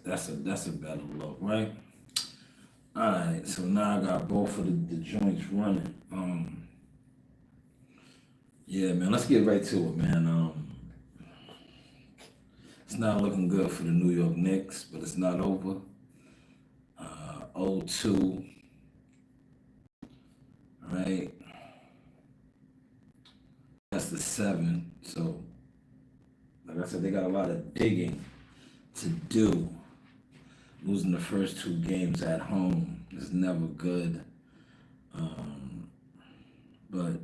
that's a better look, right? All right, so now I got both of the joints running. Yeah, man, let's get right to it, man. It's not looking good for the New York Knicks, but it's not over. 0-2, right? That's the 7. So, like I said, they got a lot of digging to do. Losing the first 2 games at home is never good. But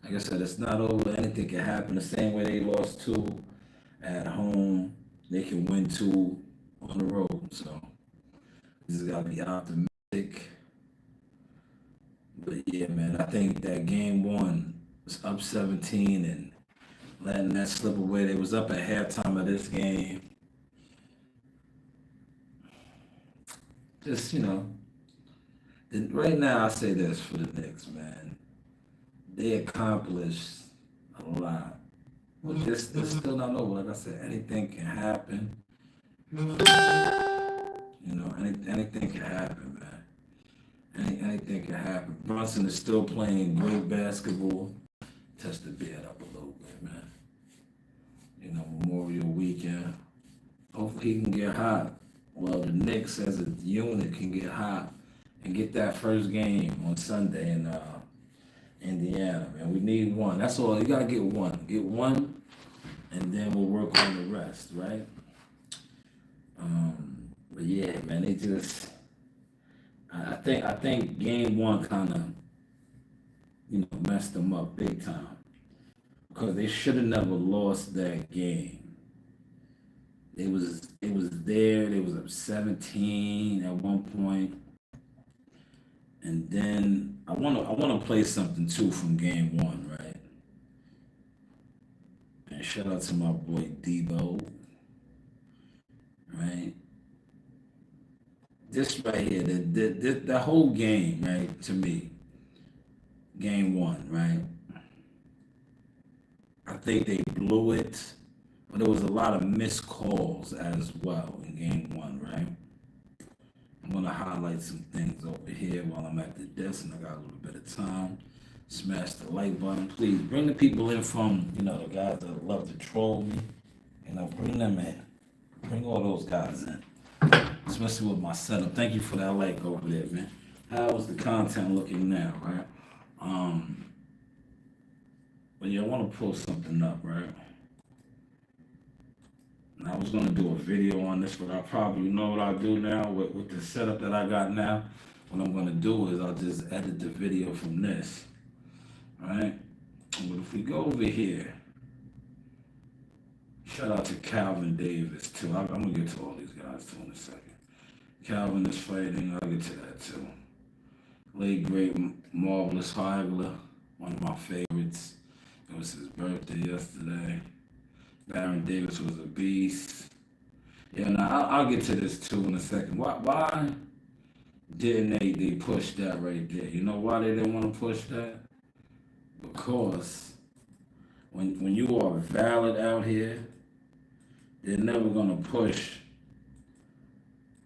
like I said, it's not over. Anything can happen. The same way they lost 2 at home, they can win 2 on the road. So you just gotta be optimistic. But yeah, man, I think that game 1 was up 17 and letting that slip away. They was up at halftime of this game. Just, right now I say this for the Knicks, man. They accomplished a lot. Well, it's still not over. Like I said, anything can happen. Anything can happen, man. Anything can happen. Brunson is still playing great basketball. Touch the bed up a little bit, man. Memorial weekend. Hopefully he can get hot. Well, the Knicks as a unit can get hot and get that first game on Sunday in Indiana, man. We need one. That's all. You gotta get one. Get one, and then we'll work on the rest, right? But yeah, man, they just. I think game 1 kind of, messed them up big time because they should have never lost that game. It was there. They was up 17 at one point. And then I wanna play something too from game 1, right? And shout out to my boy Debo, right? This right here, the whole game, right? To me, game 1, right? I think they blew it, but there was a lot of missed calls as well in game 1, right? I'm gonna highlight some things over here while I'm at the desk and I got a little bit of time. Smash the like button, please. Bring the people in from, the guys that love to troll me. Bring them in. Bring all those guys in. Especially with my setup. Thank you for that like over there, man. How's the content looking now, right? But yeah, I want to pull something up, right? And I was gonna do a video on this, but I probably what I'll do now with the setup that I got now. What I'm gonna do is I'll just edit the video from this, right? But if we go over here, shout out to Calvin Davis too. I'm gonna get to all these guys too in a second. Calvin is fighting. I'll get to that too. Late great Marvelous Heigler, one of my favorites. It was his birthday yesterday. Baron Davis was a beast. Yeah, now I'll get to this too in a second. Why didn't they push that right there? You know why they didn't want to push that? Because when you are valid out here, they're never gonna push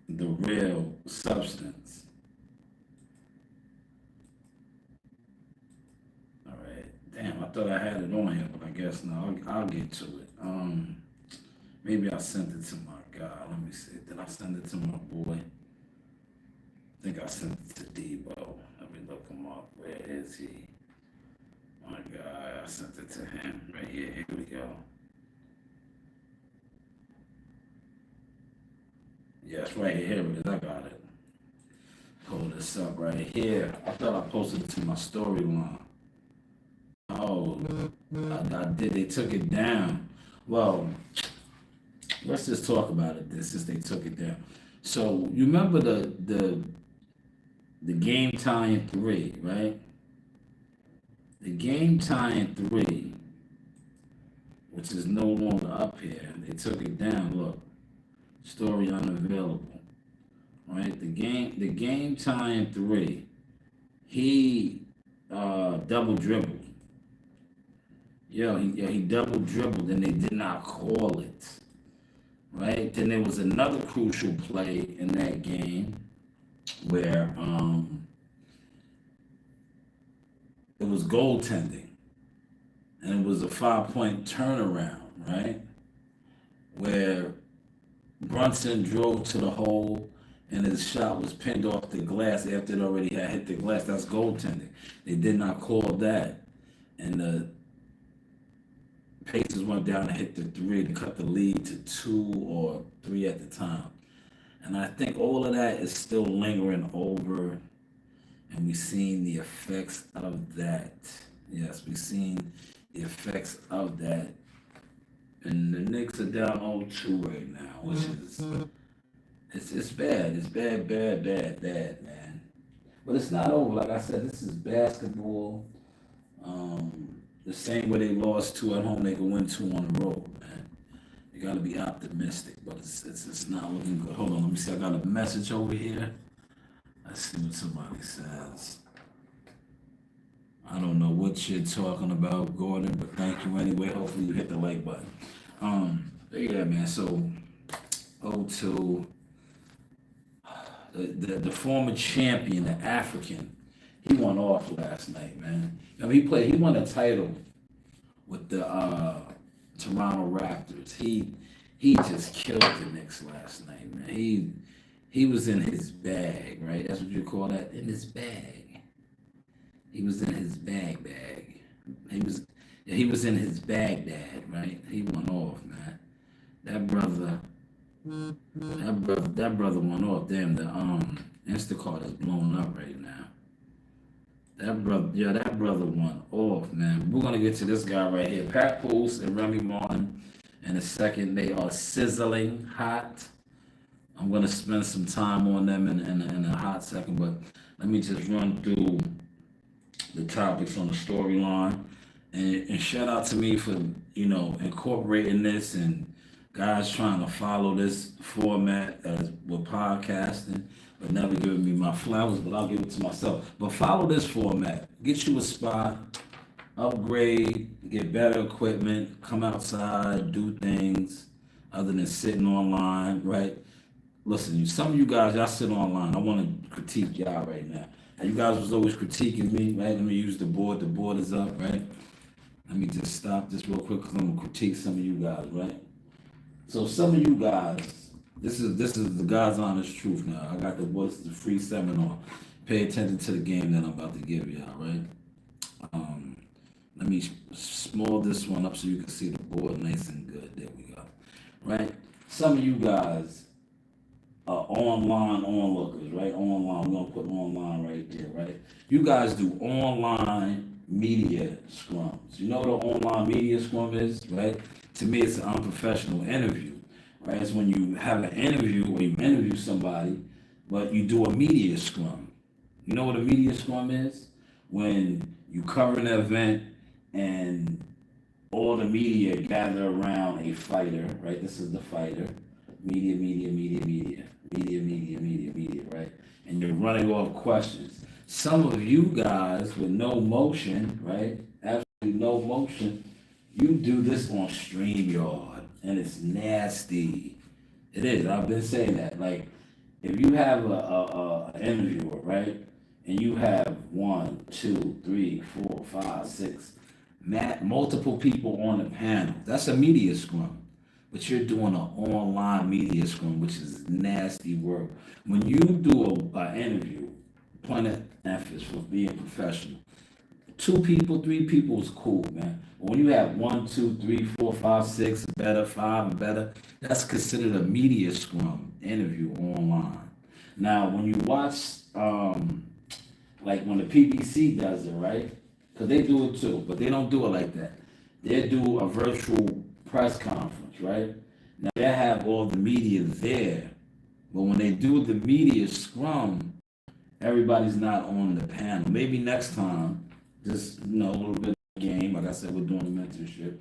the real substance. All right. Damn, I thought I had it on here, but I guess no. I'll get to it. Maybe I sent it to my guy. Let me see. Did I send it to my boy? I think I sent it to Debo. Let me look him up. Where is he? My guy. I sent it to him. Right here. Here we go. Yes, right here. Here it is. I got it. Pull this up right here. I thought I posted it to my storyline. Oh, I did. They took it down. Well, let's just talk about it since they took it down. So you remember the game tying 3, right? The game tying 3, which is no longer up here. They took it down. Look, story unavailable. Right? The game tying 3. He double dribbled. He double dribbled and they did not call it. right? Then there was another crucial play in that game where it was goaltending, and it was a 5-point turnaround, right? Where Brunson drove to the hole and his shot was pinned off the glass after it already had hit the glass. That's goaltending. They did not call that. And the Pacers went down and hit the three to cut the lead to 2 or 3 at the time. And I think all of that is still lingering over, and we've seen the effects of that. Yes, we've seen the effects of that. And the Knicks are down 0-2 right now, which is it's bad. It's bad, man. But it's not over. Like I said, this is basketball. The same way they lost 2 at home, they can win 2 on the road, man. You gotta be optimistic, but it's not looking good. Hold on, let me see. I got a message over here. Let's see what somebody says. I don't know what you're talking about, Gordon, but thank you anyway. Hopefully you hit the like button. Yeah, man. So, 0-2. The former champion, the African, he won off last night, man. I mean, he won a title with the Toronto Raptors. He just killed the Knicks last night, man. He was in his bag, right? That's what you call that, in his bag. He was in his bag. He was in his Baghdad, right? He went off, man. That brother went off. Damn, the Instacart is blown up right now. That brother went off, man. We're gonna get to this guy right here. Pat Pulse and Remy Martin in a second. They are sizzling hot. I'm gonna spend some time on them in a hot second, but let me just run through the topics on the storyline. And shout out to me for, incorporating this, and guys trying to follow this format as with podcasting, but never giving me my flowers, but I'll give it to myself. But follow this format. Get you a spot, upgrade, get better equipment, come outside, do things other than sitting online, right? Listen, some of you guys, y'all sit online. I want to critique y'all right now. And you guys was always critiquing me, right? Let me use the board. The board is up, right? Let me just stop this real quick because I'm gonna critique some of you guys, right? So some of you guys, this is the God's honest truth now. I got the free seminar. Pay attention to the game that I'm about to give y'all, right? Let me small this one up so you can see the board nice and good. There we go. Right? Some of you guys are online onlookers, right? Online. We're gonna put online right there, right? You guys do online media scrums. You know what an online media scrum is, right? To me, it's an unprofessional interview, right? It's when you have an interview or you interview somebody, but you do a media scrum. You know what a media scrum is? When you cover an event and all the media gather around a fighter, right? This is the fighter. Media, right? And you're running off questions. Some of you guys with no motion, right? Absolutely no motion. You do this on StreamYard, and it's nasty. It is. I've been saying that. Like, if you have an interviewer, right, and you have 1, 2, 3, 4, 5, 6, multiple people on the panel, that's a media scrum. But you're doing an online media scrum, which is nasty work. When you do an interview, point of emphasis for being professional. 2 people, 3 people is cool, man. But when you have 1, 2, 3, 4, 5, 6, better, 5 and better, that's considered a media scrum interview online. Now, when you watch, like when the PBC does it, right? Because they do it too, but they don't do it like that. They do a virtual press conference, right? Now, they have all the media there, but when they do the media scrum, everybody's not on the panel. Maybe next time, just, a little bit of game. Like I said, we're doing the mentorship.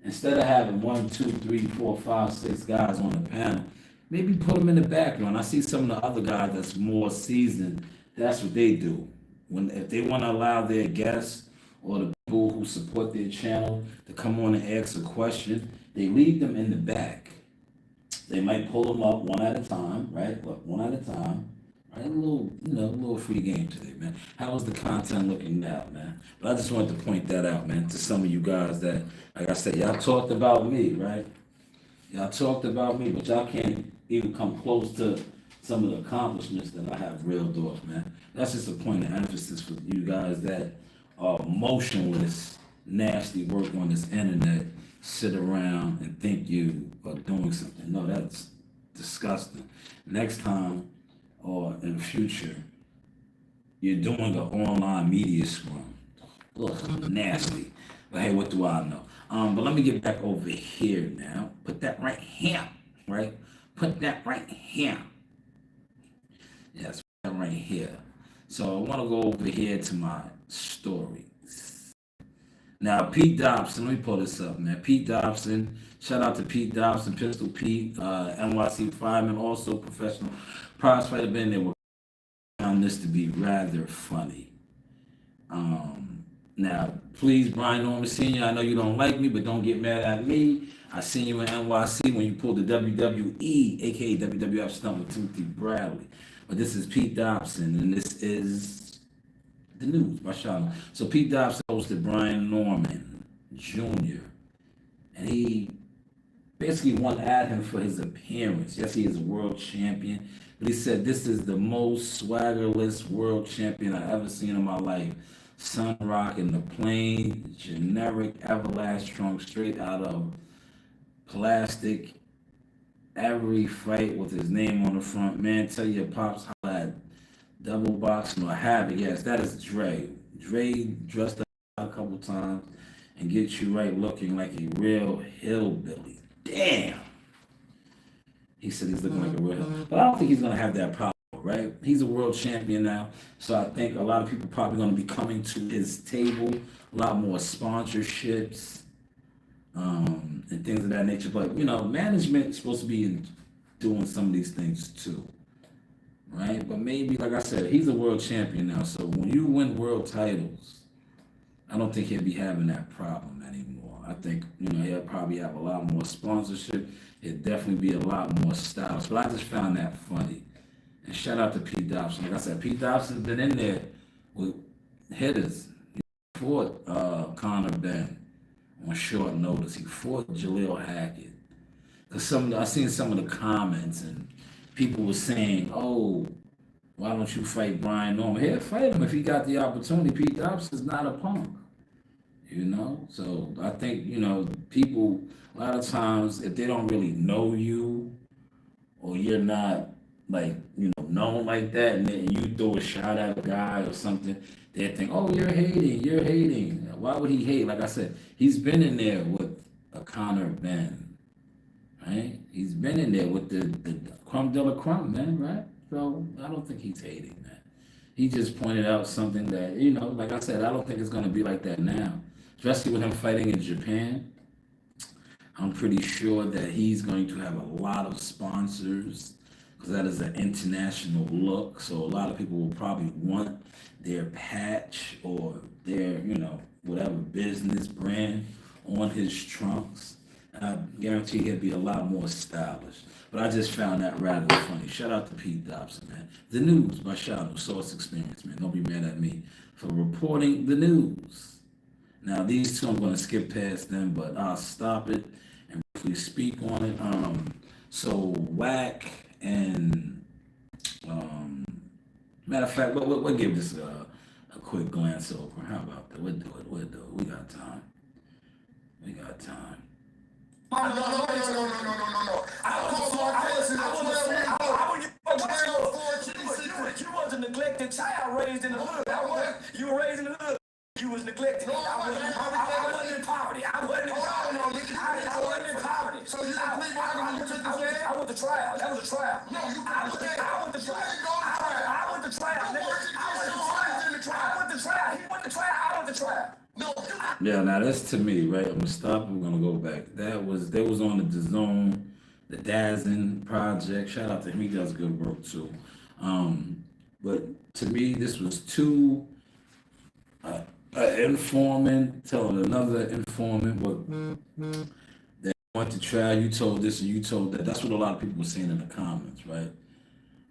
Instead of having 1, 2, 3, 4, 5, 6 guys on the panel, maybe put them in the background. I see some of the other guys that's more seasoned. That's what they do. If they want to allow their guests or the people who support their channel to come on and ask a question, they leave them in the back. They might pull them up one at a time, right? Look, one at a time. Right? A little free game today, man. How's the content looking now, man? But I just wanted to point that out, man, to some of you guys that, like I said, y'all talked about me, right? Y'all talked about me, but y'all can't even come close to some of the accomplishments that I have reeled off, man. That's just a point of emphasis for you guys that are motionless, nasty work on this internet, sit around and think you are doing something. No, that's disgusting. Next time or in the future, you're doing an online media scrum. Ugh, nasty. But hey, what do I know? But let me get back over here now. Put that right here, right? Put that right here. Yes, put that right here. So I want to go over here to my stories. Now, Pete Dobson, let me pull this up, man. Pete Dobson, shout out to Pete Dobson, Pistol Pete, NYC fireman, also professional prize fighter. Been there. Found this to be rather funny. Now, please, Brian Norman Sr., I know you don't like me, but don't get mad at me. I seen you in NYC when you pulled the WWE, aka WWF stunt with Timothy Bradley. But this is Pete Dobson, and this is the news by Sean. So Pete Dobson hosted Brian Norman Jr., and he basically went at him for his appearance. Yes, he is a world champion, but he said, "This is the most swaggerless world champion I've ever seen in my life. Sun rocking the plain, generic Everlast trunk straight out of plastic. Every fight with his name on the front. Man, tell your pops how that double boxing or havoc." Yes, that is Dre. Dre dressed up a couple times and gets you right looking like a real hillbilly. Damn. He said he's looking like a real hillbilly. But I don't think he's going to have that problem, right? He's a world champion now. So I think a lot of people probably going to be coming to his table. A lot more sponsorships and things of that nature. But, management is supposed to be doing some of these things too, right? But maybe, like I said, he's a world champion now. So when you win world titles, I don't think he'll be having that problem anymore. I think, he'll probably have a lot more sponsorship. It'll definitely be a lot more styles. But I just found that funny. And shout out to Pete Dobson. Like I said, Pete Dobson's been in there with hitters. He fought Conor Ben on short notice. He fought Jaleel Hackett. Cause I seen some of the comments and people were saying, "Oh, why don't you fight Brian Norman?" Here, fight him if he got the opportunity. Pete Dobson's not a punk, So I think people a lot of times if they don't really know you or you're not like known like that, and then you throw a shot at a guy or something, they think, "Oh, you're hating." Why would he hate? Like I said, he's been in there with a Conor Ben, right? He's been in there with the crumb de la crumb, man, right? So I don't think he's hating that. He just pointed out something that, like I said, I don't think it's going to be like that now, especially with him fighting in Japan. I'm pretty sure that he's going to have a lot of sponsors because that is an international look. So a lot of people will probably want their patch or their, whatever business brand on his trunks. And I guarantee he'll be a lot more stylish. But I just found that rather funny. Shout out to Pete Dobson, man. The news by Shadow Source Experience, man. Don't be mad at me for reporting the news. Now, these two, I'm going to skip past them, but I'll stop it and briefly speak on it. So, Whack and, matter of fact, we'll give this a quick glance over. How about that? We'll do it. We got time. No. You was a neglected child raised in the hood. You were raised in the hood. You was neglected. I wasn't in poverty. I wasn't in poverty. So you I went to trial. That was a trial. No, I went to trial. I went to trial. He went to trial. I went to trial. No. Yeah, now that's to me, right? I'm gonna stop. We're gonna go back. They was on the DAZN, the Dazzin project. Shout out to him. He does good work too. But to me, this was two informant telling another informant what went to trial, you told this and you told that. That's what a lot of people were saying in the comments, right?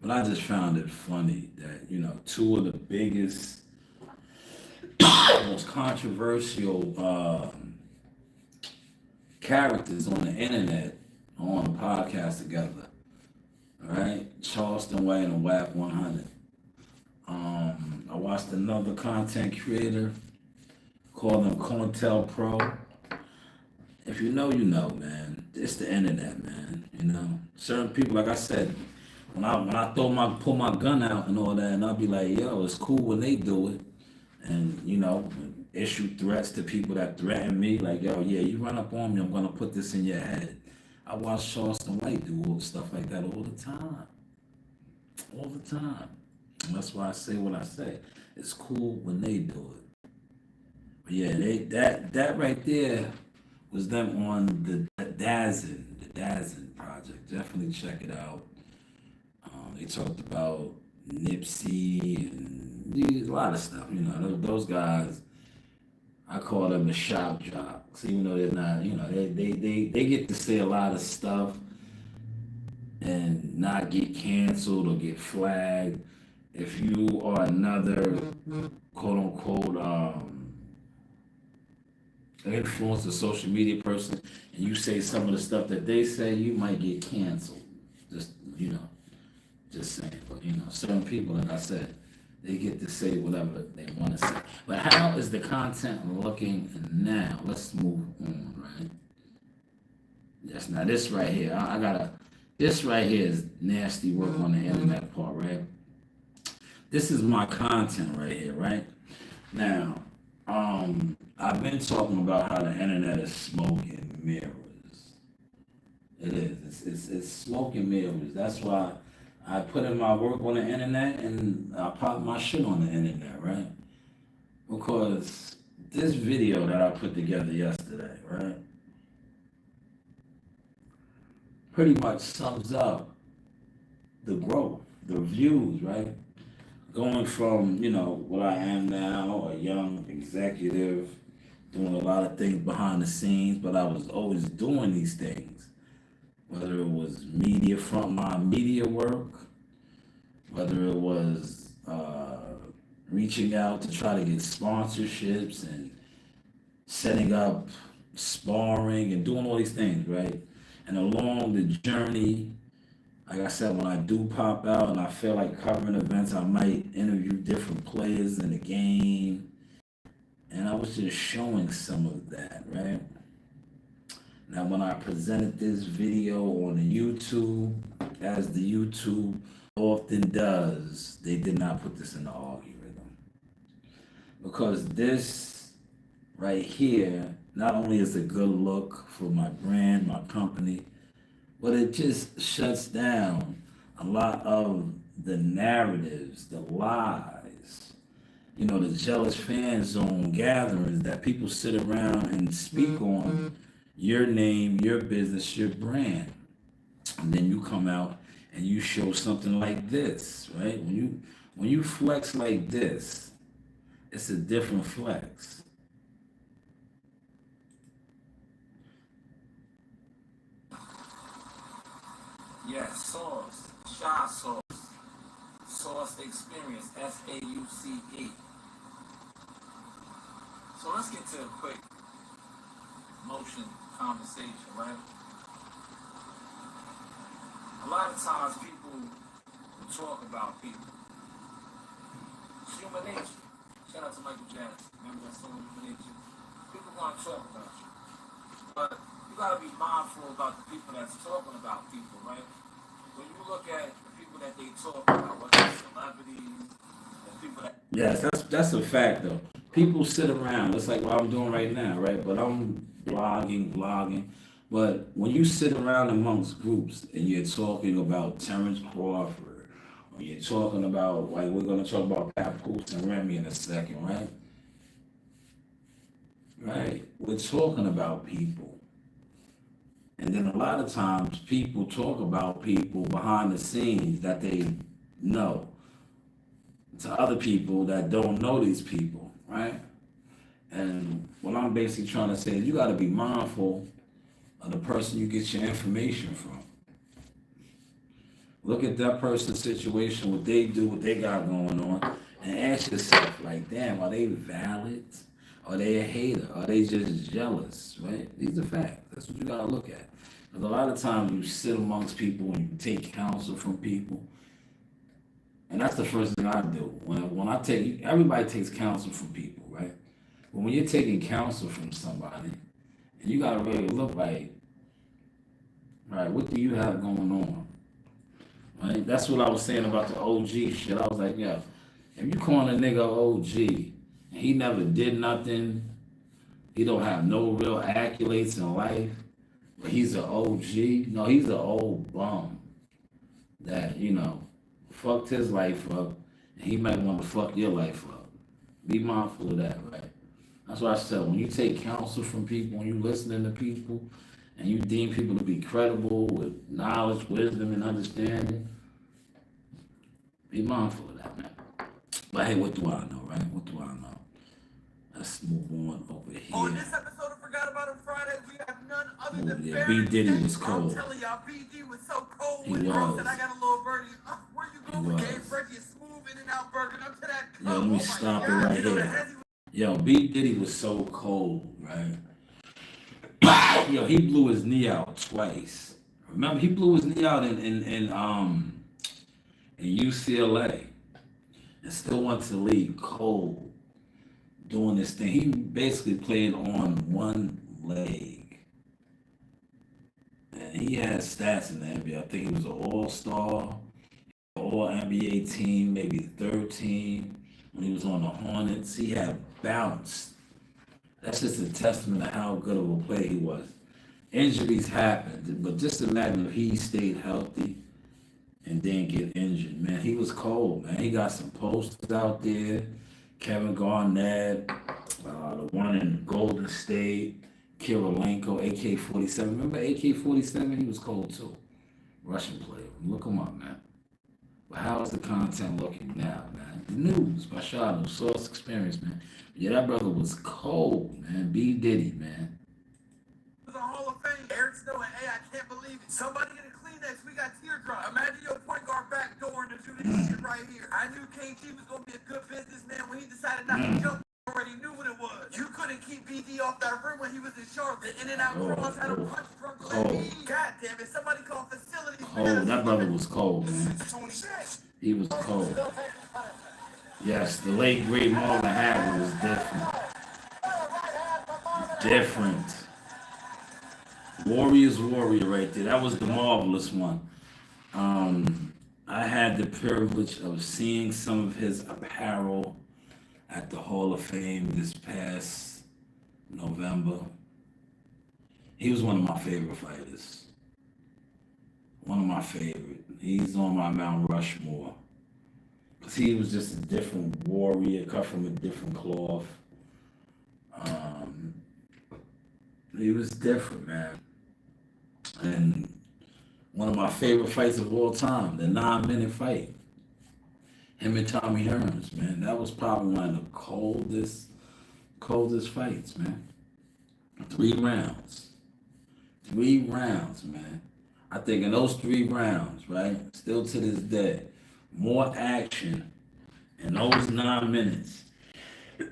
But I just found it funny that, two of the biggest, most controversial characters on the internet are on a podcast together. All right? Charleston White and WAP 100. I watched another content creator, called them COINTELPRO. If you know, you know, man. It's the internet, man. Certain people, like I said, when I pull my gun out and all that, and I'll be like, yo, it's cool when they do it, and issue threats to people that threaten me, like, yo, yeah, you run up on me, I'm gonna put this in your head. I watch Charleston White do all stuff like that all the time. And that's why I say what I say. It's cool when they do it. But yeah, that right there was them on the Dazzin project. Definitely check it out. They talked about Nipsey and a lot of stuff. Those guys, I call them the shock jocks, even though they're not. They get to say a lot of stuff and not get canceled or get flagged. If you are another quote unquote influencer, social media person, and you say some of the stuff that they say, you might get canceled. Just saying. But certain people, like I said, they get to say whatever they want to say. But how is the content looking now? Let's move on, right? Yes, now this right here, this right here is nasty work on the internet part, right? This is my content right here, right? Now, I've been talking about how the internet is smoking mirrors. It is. It's smoking mirrors. That's why I put in my work on the internet and I pop my shit on the internet, right? Because this video that I put together yesterday, right, pretty much sums up the growth, the views, right? Going from, what I am now, a young executive, doing a lot of things behind the scenes, but I was always doing these things. Whether it was frontline media work, whether it was reaching out to try to get sponsorships and setting up sparring and doing all these things, right? And along the journey, like I said, when I do pop out and I feel like covering events, I might interview different players in the game. And I was just showing some of that, right? Now, when I presented this video on the YouTube, as the YouTube often does, they did not put this in the algorithm. Because this right here, not only is a good look for my brand, my company, but it just shuts down a lot of the narratives, the lies, the jealous fan zone gatherings that people sit around and speak on your name, your business, your brand. And then you come out and you show something like this, right? When you flex like this, it's a different flex. Yes, Sauce, Shy Sauce Experience, SAUCE. So let's get to a quick motion conversation, right? A lot of times people will talk about people. It's human nature. Shout out to Michael Jackson. Remember that song, Human Nature? People want to talk about you. But you got to be mindful about the people that's talking about people, right? When you look at the people that they talk about, whether it's celebrities, the people that... Yes, that's a fact, though. People sit around, it's like what I'm doing right now, right? But I'm vlogging. But when you sit around amongst groups and you're talking about Terrence Crawford, or you're talking about, like we're going to talk about Papoose and Remy in a second, right? Right. We're talking about people. And then a lot of times people talk about people behind the scenes that they know to other people that don't know these people, right? And what I'm basically trying to say is you got to be mindful of the person you get your information from. Look at that person's situation, what they do, what they got going on, and ask yourself, like, damn, are they valid? Are they a hater? Are they just jealous, right? These are facts. That's what you gotta look at. Because a lot of times you sit amongst people and you take counsel from people. And that's the first thing I do. When I take, everybody takes counsel from people, right? But when you're taking counsel from somebody, and you gotta really look like, right, what do you have going on? Right? That's what I was saying about the OG shit. I was like, yo, if you calling a nigga OG, and he never did nothing, he don't have no real accolades in life, but he's an OG, no, he's an old bum that, fucked his life up, and he might want to fuck your life up. Be mindful of that, right? That's why I said, when you take counsel from people, when you listening to people, and you deem people to be credible with knowledge, wisdom, and understanding, be mindful of that, man. But hey, what do I know, right? What do I know? Let's move on over here. On this episode of Forgot About Him Friday, we have none other than yeah, B. Diddy was cold. I'm telling y'all, BD was so cold He when he was. said, I got a little birdie. Where you going? He Gave Reggie a smooth in and out burger. Up to that cup. Yo, let me stop it right here. Yo, B. Diddy was so cold, right? Yo, he blew his knee out twice. Remember, he blew his knee out in UCLA and still went to the league cold doing this thing. He basically played on one leg. And he had stats in the NBA. I think he was an all-star, all-NBA team, maybe third team. When he was on the Hornets, he had bounced. That's just a testament to how good of a player he was. Injuries happened, but just imagine if he stayed healthy and didn't get injured. Man, he was cold, man. He got some posters out there. Kevin Garnett, the one in Golden State, Kirilenko, AK-47. Remember AK-47? He was cold too. Russian player. Look him up, man. But how is the content looking now, man? The news by Shadow, source experience, man. Yeah, that brother was cold, man. B. Diddy, man. The Hall of Fame. Eric Snow and I can't believe it. Somebody get a Kleenex. We got teardrops. Imagine your point guard back door to do this shit right here. I knew KG was gonna be a good businessman when he decided not to jump. Already knew what it was. You couldn't keep BD off that rim when he was in Charlotte. The in and out cross had a punch drunk. God damn it! Somebody called facilities. Cold. That brother was cold, man. He was cold. Yes, the late great Marvin Hagler was different. Warriors warrior right there. That was the marvelous one. I had the privilege of seeing some of his apparel at the Hall of Fame this past November. He was one of my favorite fighters. One of my favorite. He's on my Mount Rushmore. Because he was just a different warrior, cut from a different cloth. He was different, man. And one of my favorite fights of all time, the 9-minute fight. Him and Tommy Hearns, man. That was probably one of the coldest fights, man. 3 rounds. 3 rounds, man. I think in those 3 rounds, right, still to this day, more action in those 9 minutes.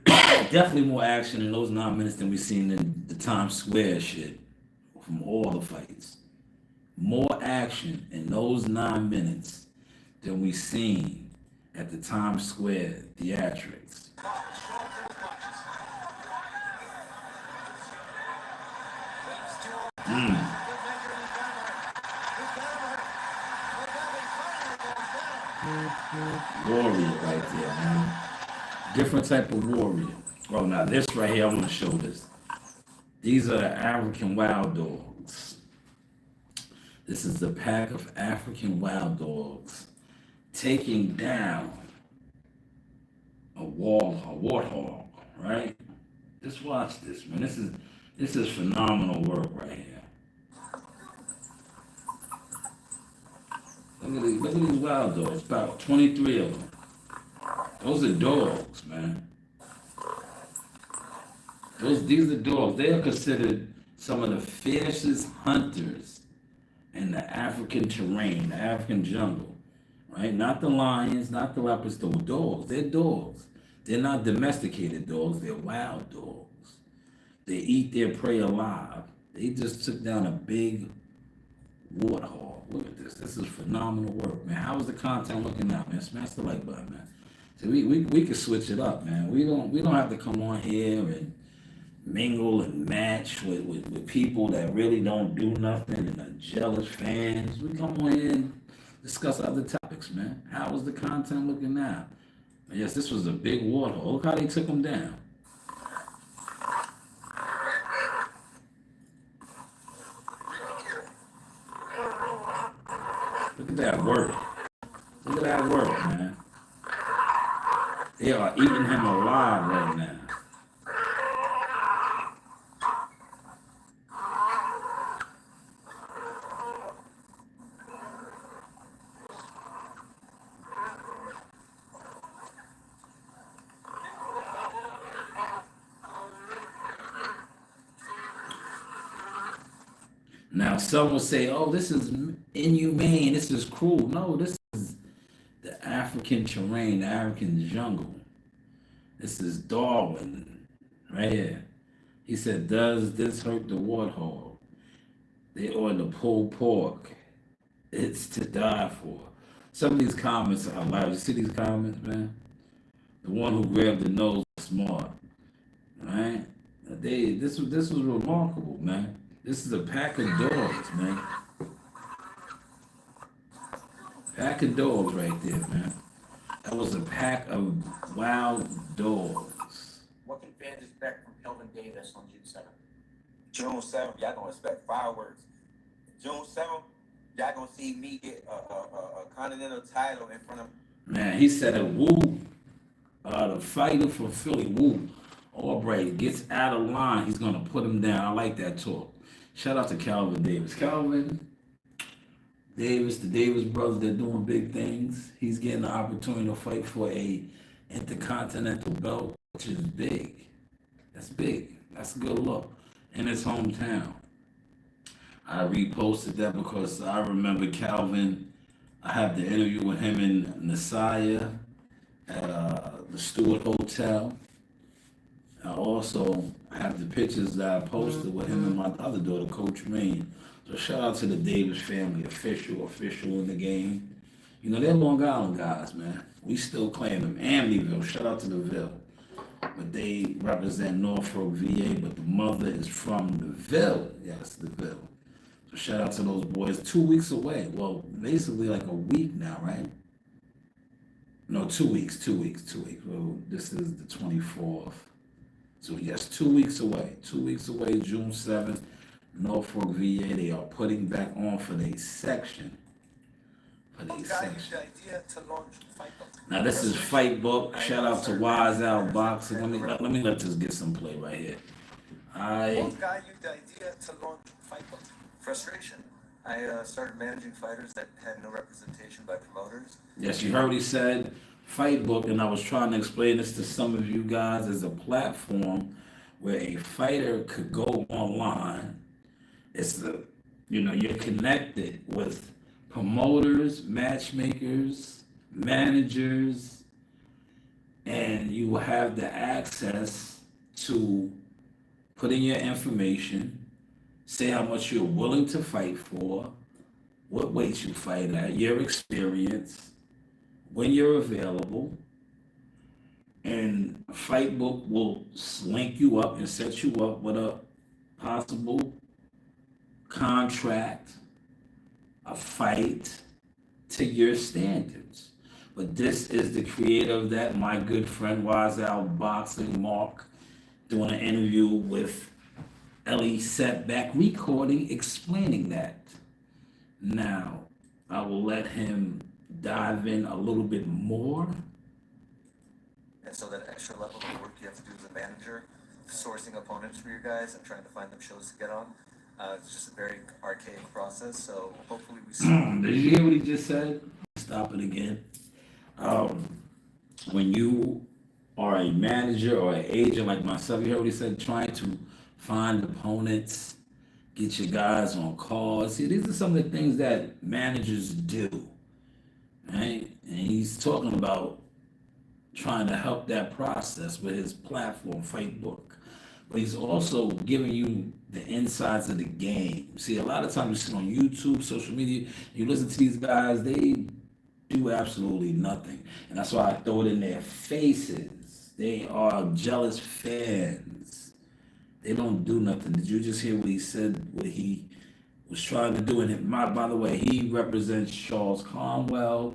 Definitely more action in those 9 minutes than we've seen in the Times Square shit from all the fights. More action in those 9 minutes than we've seen at the Times Square theatrics. Warrior right there, man. Different type of warrior. Oh, now this right here, I want to show this. These are the African wild dogs. This is the pack of African wild dogs taking down a warthog, right? Just watch this, man. This is phenomenal work right here. Look at these wild dogs. About 23 of them. Those are dogs, man. These are dogs. They are considered some of the fiercest hunters in the African terrain, the African jungle, right? Not the lions, not the leopards, the dogs. They're dogs. They're not domesticated dogs, they're wild dogs. They eat their prey alive. They just took down a big warthog. Look at this. This is phenomenal work, man. How's the content looking out, man? Smash the like button, man. So we can switch it up, man. We don't have to come on here and mingle and match with people that really don't do nothing and are jealous fans. We come on here and discuss other topics, man. How is the content looking now? Yes, this was a big warthog. Look how they took him down. Look at that work. Look at that work, man. They are eating him alive right now. Now, some will say, oh, this is inhumane, this is cruel. No, this is the African terrain, the African jungle. This is Darwin, right here. He said, does this hurt the warthog? They ordered the pulled pork. It's to die for. Some of these comments are loud. You see these comments, man? The one who grabbed the nose was smart, right? This was remarkable, man. This is a pack of dogs, man. Pack of dogs right there, man. That was a pack of wild dogs. What can fans expect from Kelvin Davis on June 7th? June 7th, y'all gonna expect fireworks. June 7th, y'all gonna see me get a continental title in front of. Man, he said a Woo, the fighter from Philly, Woo Albright gets out of line, he's gonna put him down. I like that talk. Shout out to Calvin Davis. Calvin Davis, the Davis brothers, they're doing big things. He's getting the opportunity to fight for a intercontinental belt, which is big. That's big. That's a good look in his hometown. I reposted that because I remember Calvin. I have the interview with him in Nasaya at the Stewart Hotel. I also have the pictures that I posted with him and my other daughter, Coach Maine. So shout out to the Davis family, official in the game. You know, they're Long Island guys, man. We still claim them. Amityville, shout out to the Ville. But they represent Norfolk, VA, but the mother is from the Ville. Yes, the Ville. So shout out to those boys. 2 weeks away. Well, basically like a week now, right? No, 2 weeks. Well, this is the 24th. So yes, 2 weeks away. 2 weeks away, June 7th, Norfolk, VA. They are putting back on for their section. Now this is Fight Book. Shout out to Wise Out Boxing. Let me let this get some play right here. What guy used the idea to launch Fight Book? Frustration. I started managing fighters that had no representation by promoters. Yes, you heard what he said. Fight Book, and I was trying to explain this to some of you guys as a platform where a fighter could go online. You're connected with promoters, matchmakers, managers, and you will have the access to put in your information, say how much you're willing to fight for, what weight you fight at, your experience, when you're available, and Fight Book will link you up and set you up with a possible contract, a fight to your standards. But this is the creator of that, my good friend Wise Out Boxing, Mark, doing an interview with Ellie Setback Recording explaining that. Now, I will let him dive in a little bit more. And so that extra level of work you have to do as a manager, sourcing opponents for your guys and trying to find them shows to get on, it's just a very archaic process. So hopefully we see. Did you hear what he just said? Stop it again. When you are a manager or an agent like myself, you heard what he said, trying to find opponents get your guys on calls. See, these are some of the things that managers do, right? And he's talking about trying to help that process with his platform, Facebook. But he's also giving you the insides of the game. See, a lot of times you sit on YouTube, social media, you listen to these guys, they do absolutely nothing. And that's why I throw it in their faces. They are jealous fans. They don't do nothing. Did you just hear what he said, what he was trying to do? And by the way, he represents Charles Conwell,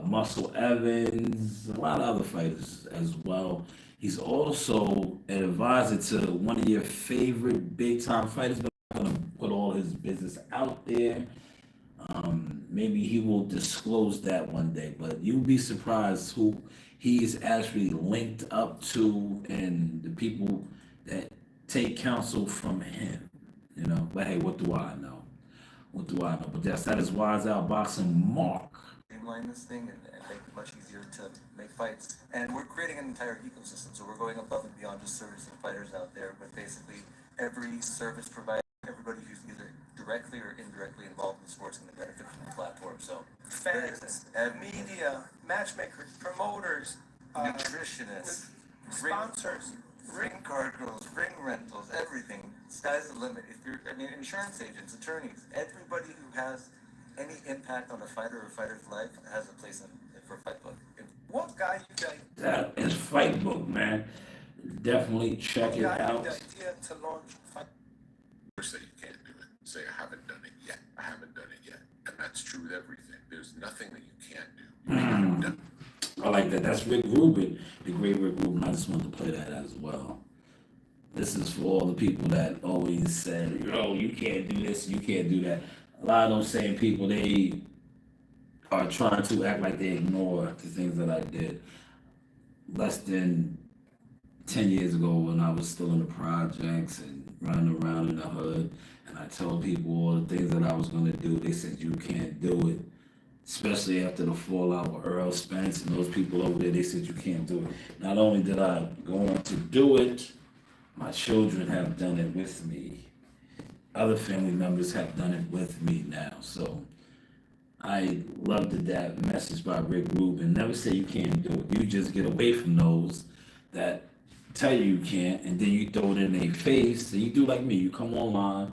Muscle Evans, a lot of other fighters as well. He's also an advisor to one of your favorite big time fighters. But I'm not gonna put all his business out there. Maybe he will disclose that one day, but you'll be surprised who he's actually linked up to and the people that take counsel from him. You know, but hey, what do I know? What do I know? But that is Wise Out Boxing Mark. Streamline this thing and make it much easier to make fights. And we're creating an entire ecosystem, so we're going above and beyond just servicing fighters out there, but basically every service provider, everybody who's either directly or indirectly involved in sports can benefit from the platform. So Fans, media, matchmakers, promoters, nutritionists, sponsors. ring card girls, ring rentals, everything. Sky's the limit. If you're, insurance agents, attorneys, everybody who has any impact on a fighter or fighter's life has a place for Fightbook. What guy you got? That is Fight Book, man. Definitely check it Got out. the idea to launch fight. Say you can't do it. Say I haven't done it yet. I haven't done it yet. And that's true with everything. There's nothing that you can't do. You haven't done it. I like that. That's Rick Rubin, the great Rick Rubin. I just wanted to play that as well. This is for all the people that always said, yo, you can't do this, you can't do that. A lot of those same people, they are trying to act like they ignore the things that I did. Less than 10 years ago when I was still in the projects and running around in the hood, and I told people all the things that I was going to do, they said, you can't do it. Especially after the fallout with Earl Spence and those people over there, they said, you can't do it. Not only did I go on to do it, my children have done it with me. Other family members have done it with me now. So I loved that message by Rick Rubin. Never say you can't do it. You just get away from those that tell you you can't, and then you throw it in their face. And you do like me. You come online,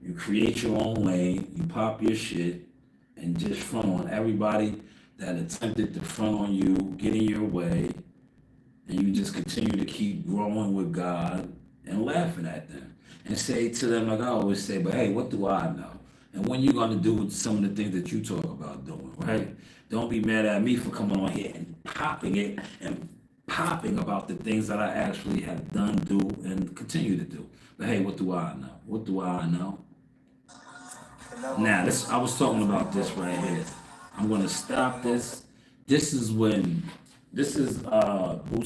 you create your own lane, you pop your shit, and just front on everybody that attempted to front on you, get in your way, and you just continue to keep growing with God and laughing at them. And say to them, like I always say, but hey, what do I know? And when you gonna do some of the things that you talk about doing, right? Don't be mad at me for coming on here and popping it and popping about the things that I actually have done, do, and continue to do. But hey, what do I know? What do I know? Now, I was talking about this right here. I'm gonna stop this. This is Bruce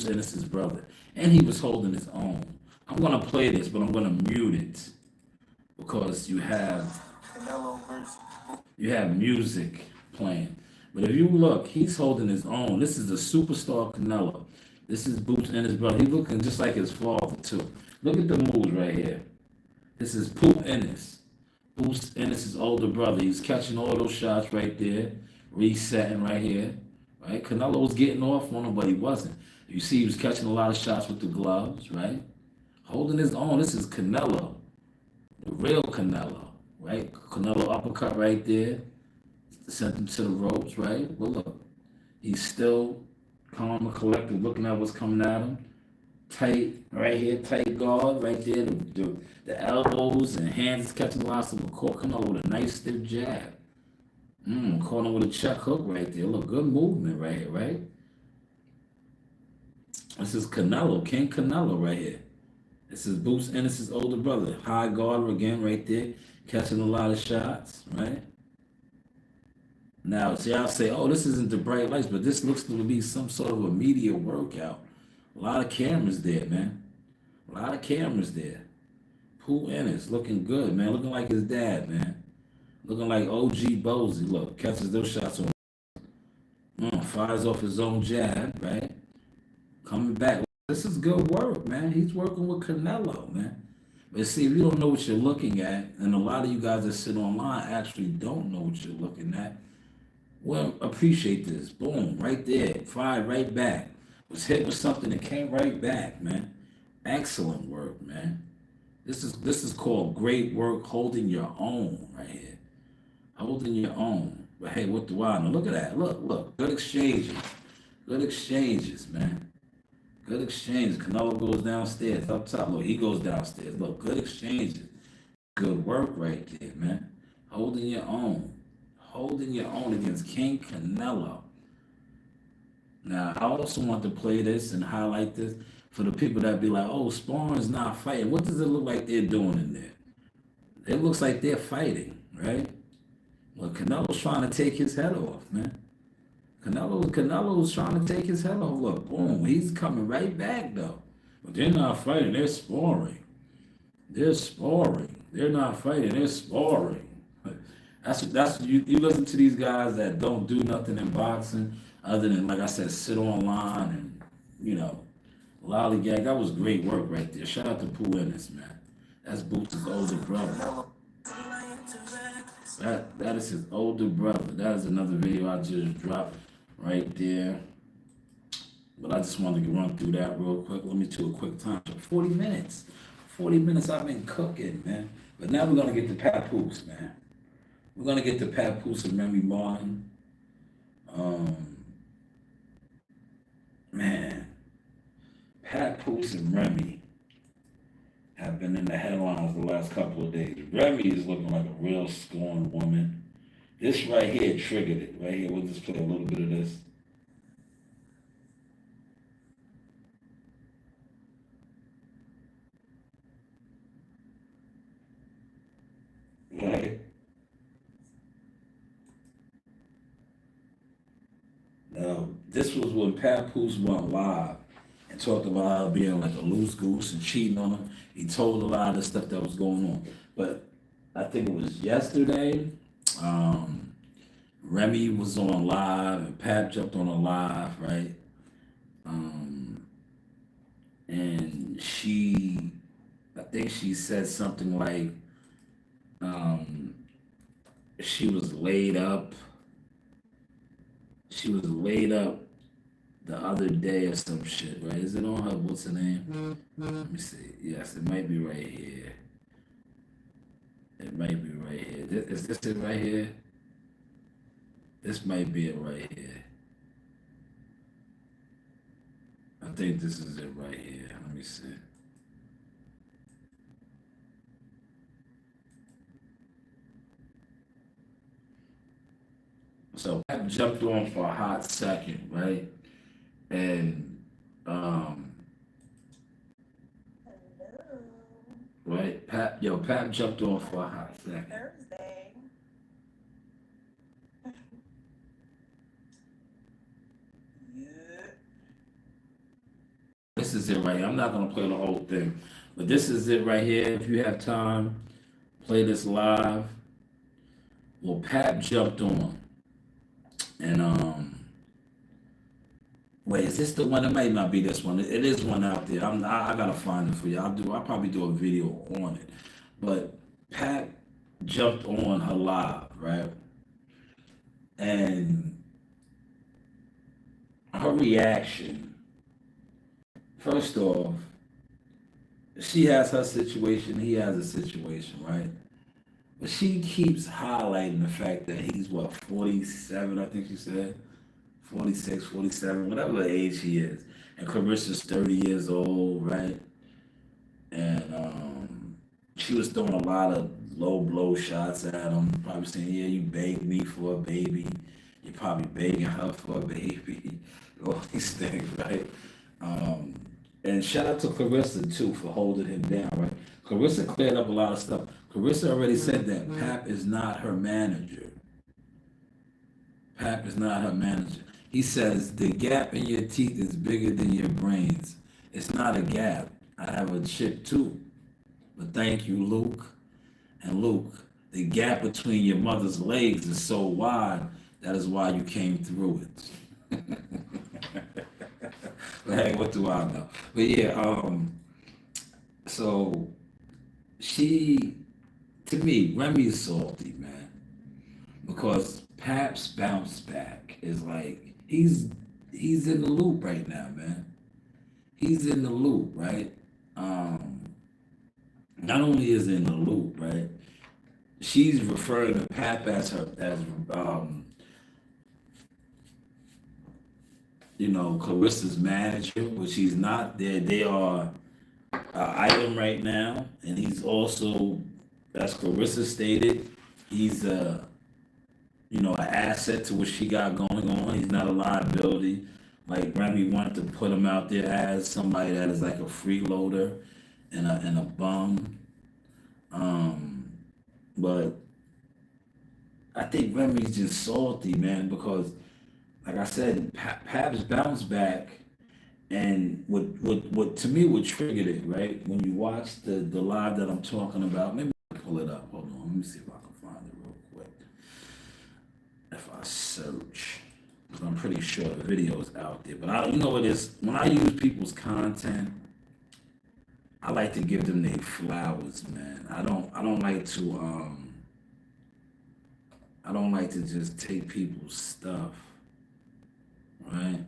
Ennis's brother, and he was holding his own. I'm gonna play this, but I'm gonna mute it because you have music playing. But if you look, he's holding his own. This is the superstar Canelo. This is Boots Ennis' brother. He's looking just like his father too. Look at the moves right here. This is Poop Ennis. Boots Ennis' older brother. He's catching all those shots right there, resetting right here. Right? Canelo was getting off on him, but he wasn't. You see, he was catching a lot of shots with the gloves, right? Holding his own. This is Canelo, the real Canelo, right? Canelo uppercut right there, sent him to the ropes, right? But look, he's still calm and collected, looking at what's coming at him. Tight, right here, tight guard, right there. The elbows and hands catching lots of caught Canelo with a nice stiff jab. Caught him with a check hook right there. Look, good movement right here, right? This is Canelo, King Canelo right here. This is Boots Ennis' older brother. High guard again right there, catching a lot of shots, right? Now, see, I'll say, oh, this isn't the bright lights, but this looks to be some sort of a media workout. A lot of cameras there, man. A lot of cameras there. Pooh Ennis looking good, man. Looking like his dad, man. Looking like OG Bozy. Look, catches those shots on. Fires off his own jab, right? Coming back. This is good work, man. He's working with Canelo, man. But see, if you don't know what you're looking at, and a lot of you guys that sit online actually don't know what you're looking at, well, appreciate this. Boom, right there. Fired right back. Was hit with something that came right back, man. Excellent work, man. This is called great work, holding your own right here. Holding your own. But hey, what do I know? Look at that. Look. Good exchanges. Good exchanges, man. Good exchanges. Canelo goes downstairs. Up top. Look, he goes downstairs. Look, good exchanges. Good work right there, man. Holding your own. Holding your own against King Canelo. Now, I also want to play this and highlight this for the people that be like, oh, sparring's not fighting. What does it look like they're doing in there? It looks like they're fighting, right? Well, Canelo's trying to take his head off, man. Canelo's trying to take his head off. Look, boom, he's coming right back, though. But they're not fighting, they're sparring. They're sparring. They're not fighting, they're sparring. That's you listen to these guys that don't do nothing in boxing other than, like I said, sit online and, lollygag. That was great work right there. Shout out to Pooh Ennis, man. That's Boots' older brother. That is his older brother. That is another video I just dropped right there. But I just wanted to run through that real quick. Let me do a quick time check. 40 minutes. 40 minutes I've been cooking, man. But now we're going to get to Papoose, man. We're going to get to Papoose and Remy Martin. Man, Papoose and Remy have been in the headlines the last couple of days. Remy is looking like a real scorned woman. This right here triggered it. Right here, we'll just play a little bit of this. Right? Now, this was when Papoose went live and talked about how being like a loose goose and cheating on him. He told a lot of the stuff that was going on. But I think it was yesterday, Remy was on live and Pap jumped on a live, right? And I think she said something like, she was laid up. She was laid up the other day or some shit, right? Is it on her? What's her name? Let me see. Yes, it might be right here. It might be right here. Is this it right here? This might be it right here. I think this is it right here. Let me see. So I jumped on for a hot second, right? And right, Pat jumped on for a hot second. Thursday. This is it right here. I'm not gonna play the whole thing, but this is it right here. If you have time, play this live. Well, Pat jumped on, and wait, is this the one? It might not be this one. It is one out there. I gotta find it for you. I'll probably do a video on it. But Pat jumped on her live, right? And her reaction, first off, she has her situation, he has a situation, right? But she keeps highlighting the fact that he's, 47, I think she said? 46, 47, whatever age he is. And Carissa's 30 years old, right? And she was throwing a lot of low blow shots at him, probably saying, yeah, you begged me for a baby. You're probably begging her for a baby. All these things, right? And shout out to Carissa, too, for holding him down, right? Carissa cleared up a lot of stuff. Carissa already said that Pap is not her manager. Pap is not her manager. He says, the gap in your teeth is bigger than your brains. It's not a gap. I have a chip, too. But thank you, Luke. And Luke, the gap between your mother's legs is so wide, that is why you came through it. Hey, what do I know? But yeah, so she, to me, Remy is salty, man, because Pap's bounce back is like he's in the loop right now, man. He's in the loop, right? Um, Not only is in the loop, right? She's referring to Pap as her as Clarissa's manager, which he's not. They are item right now, and he's also, as Clarissa stated, he's an asset to what she got going on. He's not a liability. Like Remy wanted to put him out there as somebody that is like a freeloader and a bum. But I think Remy's just salty, man, because like I said, Pap's bounce back, and what to me what triggered it, right? When you watch the live that I'm talking about, maybe I can pull it up. Hold on, let me see if I can find it real quick. If I search, because I'm pretty sure the video is out there. But you know what it is? When I use people's content, I like to give them their flowers, man. I don't like to just take people's stuff, right?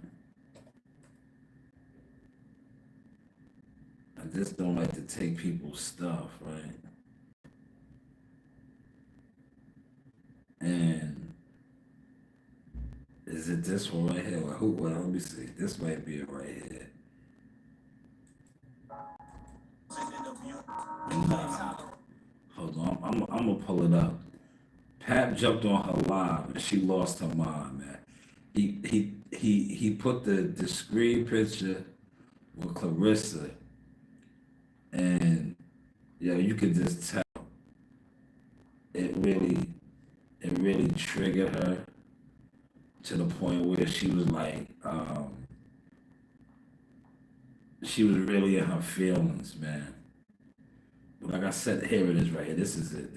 I just don't like to take people's stuff, right? And is it this one right here? Well, let me see. This might be it right here. Nah, hold on. I'm gonna pull it up. Pat jumped on her live and she lost her mind, man. He put the screen picture with Clarissa, and you could just tell it really triggered her to the point where she was like, she was really in her feelings, man. But like I said, here it is right here. This is it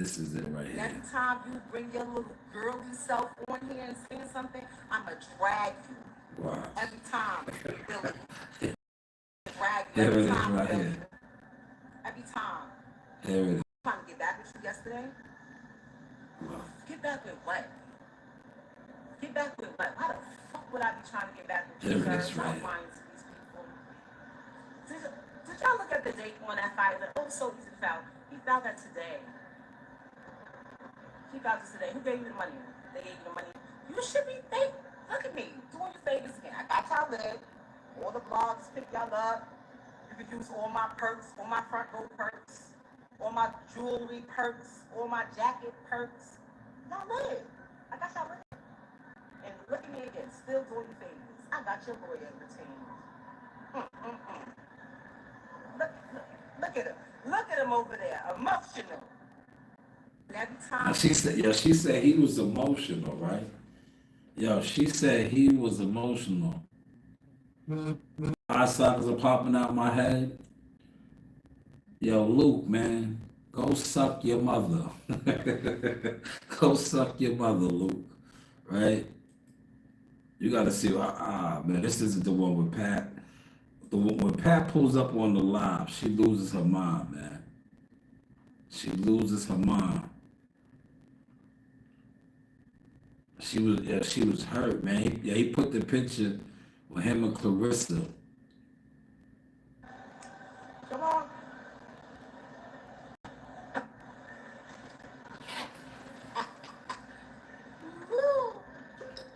right here. Next time you bring your little girly self on here and saying something, I'ma drag you. Wow. Every time, Billy. Drag you Here it every is time, right Billy. here. Every time. Here it is. Trying to get back with you yesterday? Wow. Get back with what? Get back with what? Why the fuck would I be trying to get back with you, Here it sir? is right Stop lying to these people. Did y'all look at the date on that fight? Oh, so easy to foul. He fouled that today. He fouled this today. Who gave you the money? They gave you the money. You should be fake. Look at me. Doing your favors again. I got y'all lit. All the blogs pick y'all up. You can use all my perks, all my front row perks, all my jewelry perks, all my jacket perks. Y'all lit. I got y'all lit. And look at me again. Still doing your favors. I got your lawyer retained. Look at him. Look at him over there. Emotional. And every time. Now she said he was emotional, right? She said he was emotional. Eye sockets are popping out my head. Luke, man, go suck your mother. Go suck your mother, Luke. Right? You gotta see, man, this isn't the one with Pat. When Pat pulls up on the live, she loses her mind, man. She loses her mind. She was hurt, man. He put the picture with him and Clarissa. Come on.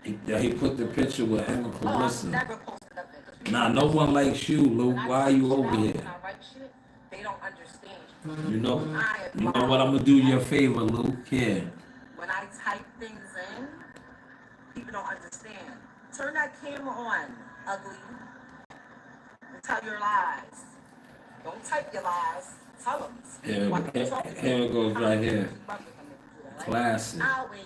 He put the picture with him and Clarissa. Never posted up there. Nah, no one likes you, Luke. Why are you over here? When I write shit, they don't understand. You know what I'm gonna do you a favor, Luke? Here. When I type things in, people don't understand. Turn that camera on, ugly. And tell your lies. Don't type your lies. Tell them. Here it goes right here. Classic. Always.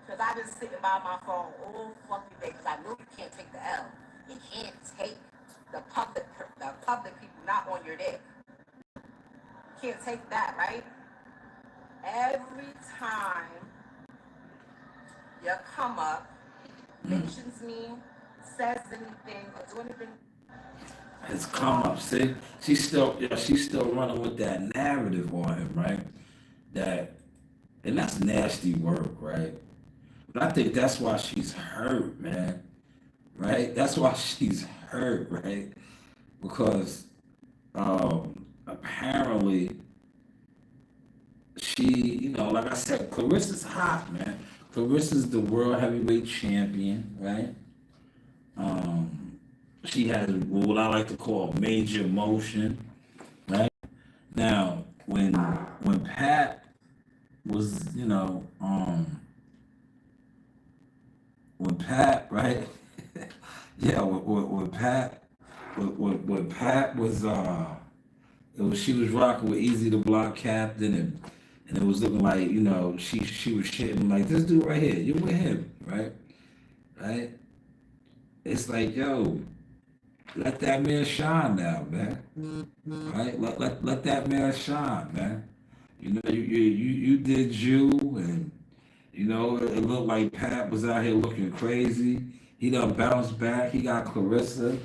Because I've been sitting by my phone all fucking day because I know you can't take the L. You can't take the public people not on your dick. You can't take that, right? Every time you come up, mentions me, says anything, or do anything, His come up. See, she's still running with that narrative on him, right? That, and that's nasty work, right? But I think that's why she's hurt, man. Right? That's why she's hurt, right? Because apparently she, like I said, Clarissa's hot, man. Clarissa's the world heavyweight champion, right? She has what I like to call major motion, right? Now, when Pat was, when Pat, right? Yeah, when Pat, when Pat was, she was rocking with Easy the Block Captain, and it was looking like, she was shitting like this dude right here, you with him, right? Right? It's like, yo, let that man shine now, man. Right? Let that man shine, man. You did you, and it looked like Pat was out here looking crazy. He done bounced back. He got Clarissa.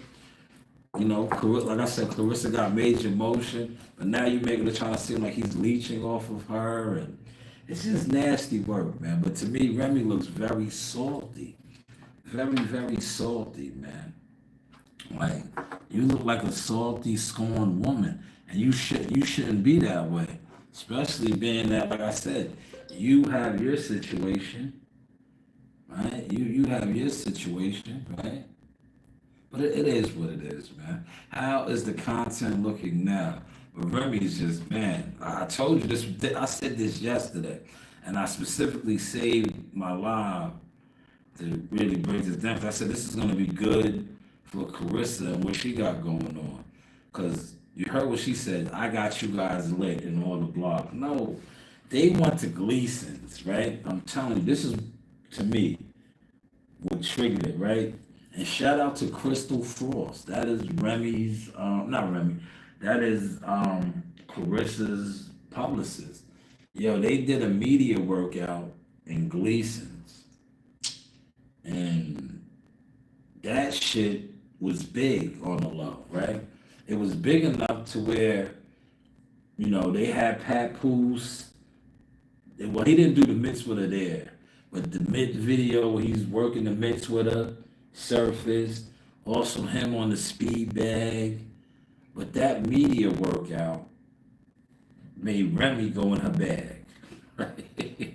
Like I said, Clarissa got major motion, but now you're making it trying to seem like he's leeching off of her, and it's just nasty work, man. But to me, Remy looks very salty, very, very salty, man. Like, you look like a salty, scorned woman, and you shouldn't be that way, especially being that, like I said, you have your situation, right? You have your situation, right? But it is what it is, man. How is the content looking now? But Remy's just, man, I told you this, I said this yesterday, and I specifically saved my live to really break this down. I said this is going to be good for Carissa and what she got going on. Because you heard what she said, I got you guys lit in all the blogs. No, they went to Gleason's, right? I'm telling you, this is, to me, what triggered it, right? And shout out to Crystal Frost. That is Remy's, not Remy, that is Carissa's publicist. Yo, they did a media workout in Gleason's. And that shit was big on the low, right? It was big enough to where, they had Papoose. Well, he didn't do the mix with her there, but the mid video where he's working the mix with her surfaced. Also him on the speed bag. But that media workout made Remy go in her bag. Right?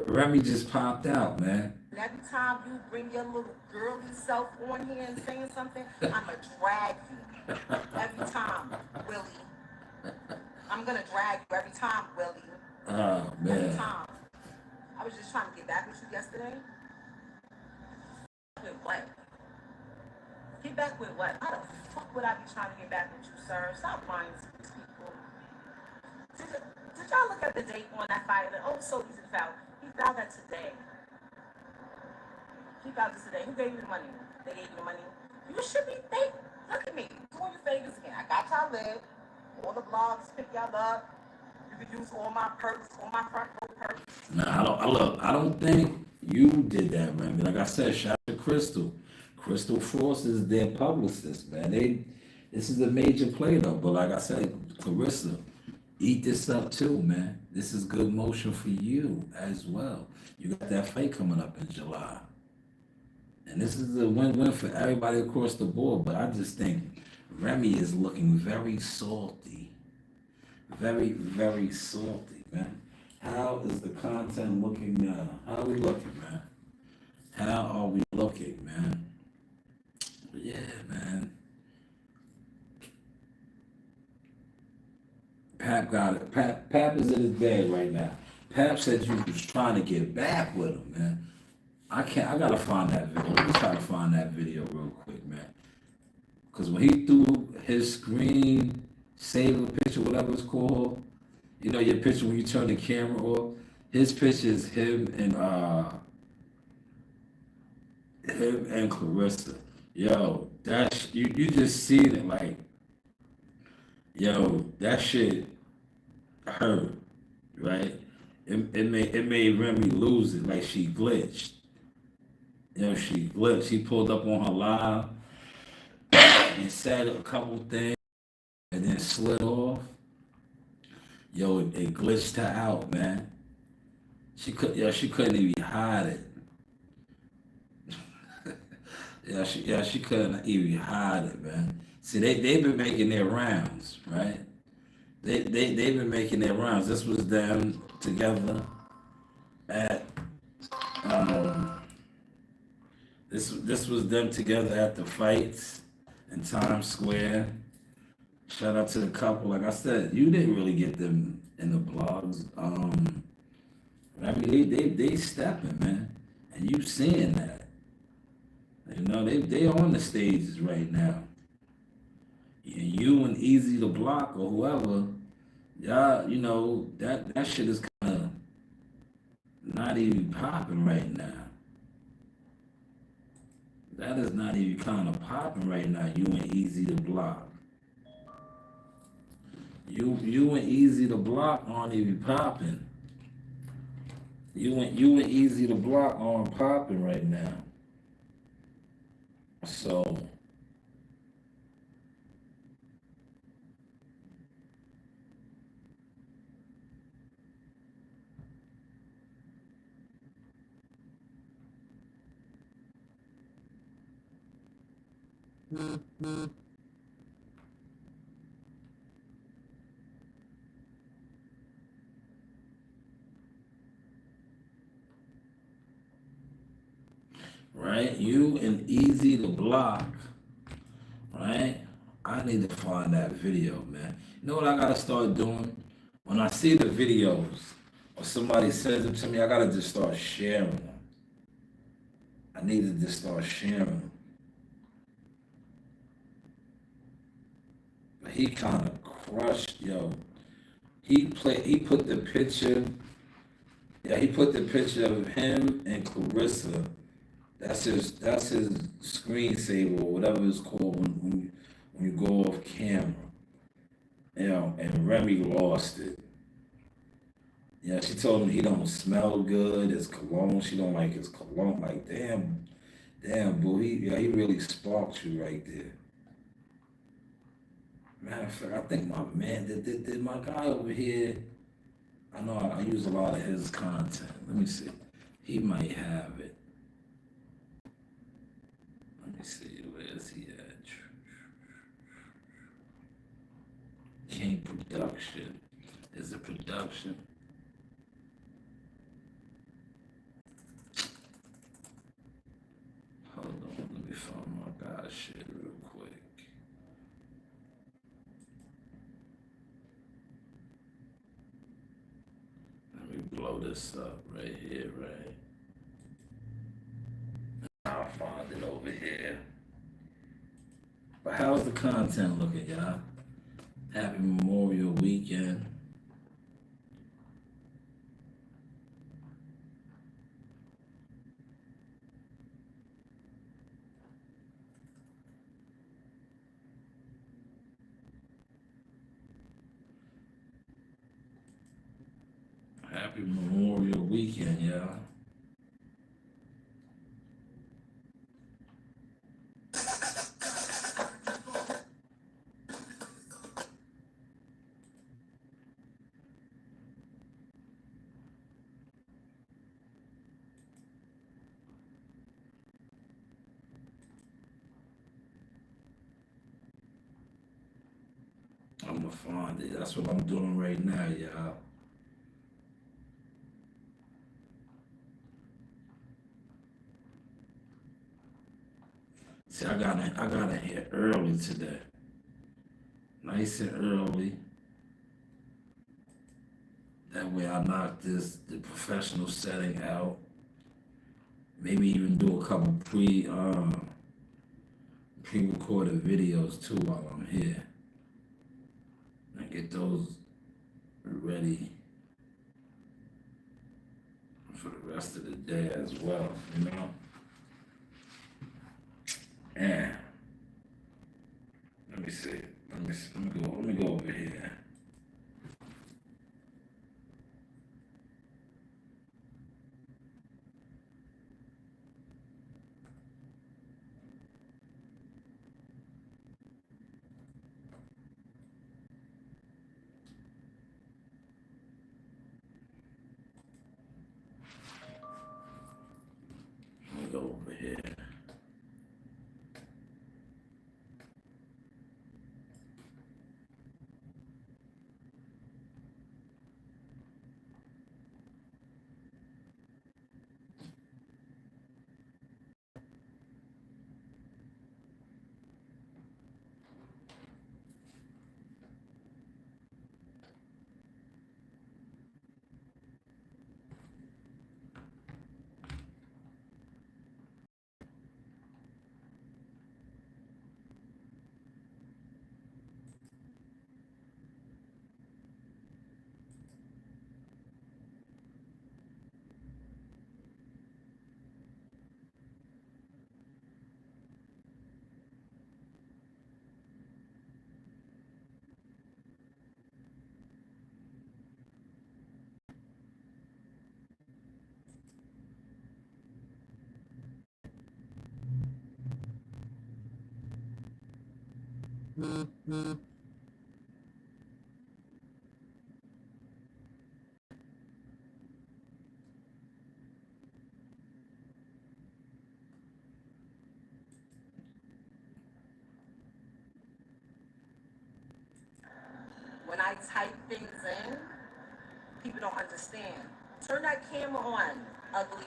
Remy just popped out, man. And every time you bring your little girly self on here and saying something, I'ma drag you. Every time, Willie. I'm gonna drag you every time, Willie. Oh, man. Every time. I was just trying to get back with you yesterday. With what? Get back with what? How the fuck would I be trying to get back with you, sir? Stop lying to these people. Did y'all look at the date on that fight? Oh, so easy to foul. He fouled that today. He fouled this today. Who gave you the money? They gave you the money. You should be thank. Look at me. Doing your favors again. I got y'all lit. All the blogs pick y'all up. You could use all my perks, all my front row perks. Nah, I don't think you did that, Remy. Like I said, shout out to Crystal. Crystal Frost is their publicist, man. This is a major play though. But like I said, Carissa, eat this up too, man. This is good motion for you as well. You got that fight coming up in July. And this is a win-win for everybody across the board. But I just think Remy is looking very salty. Very, very salty, man. How is the content looking now? How are we looking, man? How are we looking, man? But yeah, man. Pap got it. Pap is in his bed right now. Pap said you was trying to get back with him, man. I gotta find that video. Let me try to find that video real quick, man. Because when he threw his screen saver picture, whatever it's called, your picture when you turn the camera off, his picture is him and Clarissa. Yo, you just seen it like, yo, that shit hurt, right? It made Remy lose it, like she glitched. She glitched. She pulled up on her live, and said a couple things and then slid off. Yo, it glitched her out, man. She couldn't even hide it. She couldn't even hide it, man. See, they've been making their rounds, right? They've been making their rounds. This was them together at this was them together at the fights in Times Square. Shout out to the couple. Like I said, you didn't really get them in the blogs. I mean, they stepping, man, and you seeing that. You know, they on the stages right now. And you and Easy to Block or whoever, y'all, you know, that shit is kind of not even popping right now. That is not even kind of popping right now. You and Easy to Block. You and Easy to Block aren't even popping. You and Easy to Block aren't popping right now. So right, you and Easy to Block, right? I need to find that video, man. You know what I gotta start doing? When I see the videos or somebody sends them to me, I gotta just start sharing them. I need to just start sharing them. But he kind of crushed, yo. He put the picture, he put the picture of him and Clarissa. That's his screensaver or whatever it's called when you go off camera. You know, and Remy lost it. Yeah, she told him he don't smell good. His cologne, she don't like his cologne. Like, damn, boo, he really sparked you right there. Matter of fact, I think my man, did my guy over here, I know I use a lot of his content. Let me see. He might have it. Let me see, where's he at? King Production. Is it production? Hold on, let me find my guy's shit real quick. Let me blow this up right here, right? I'll find it over here. But how's the content looking, y'all? Happy Memorial Weekend. Happy Memorial Weekend, y'all. I'm gonna find it. That's what I'm doing right now, y'all. See, I got in here early today. Nice and early. That way I knock the professional setting out. Maybe even do a couple pre-recorded videos too while I'm here. And get those ready for the rest of the day as well, you know? And let me see. Let me go over here. When I type things in, people don't understand. Turn that camera on, ugly.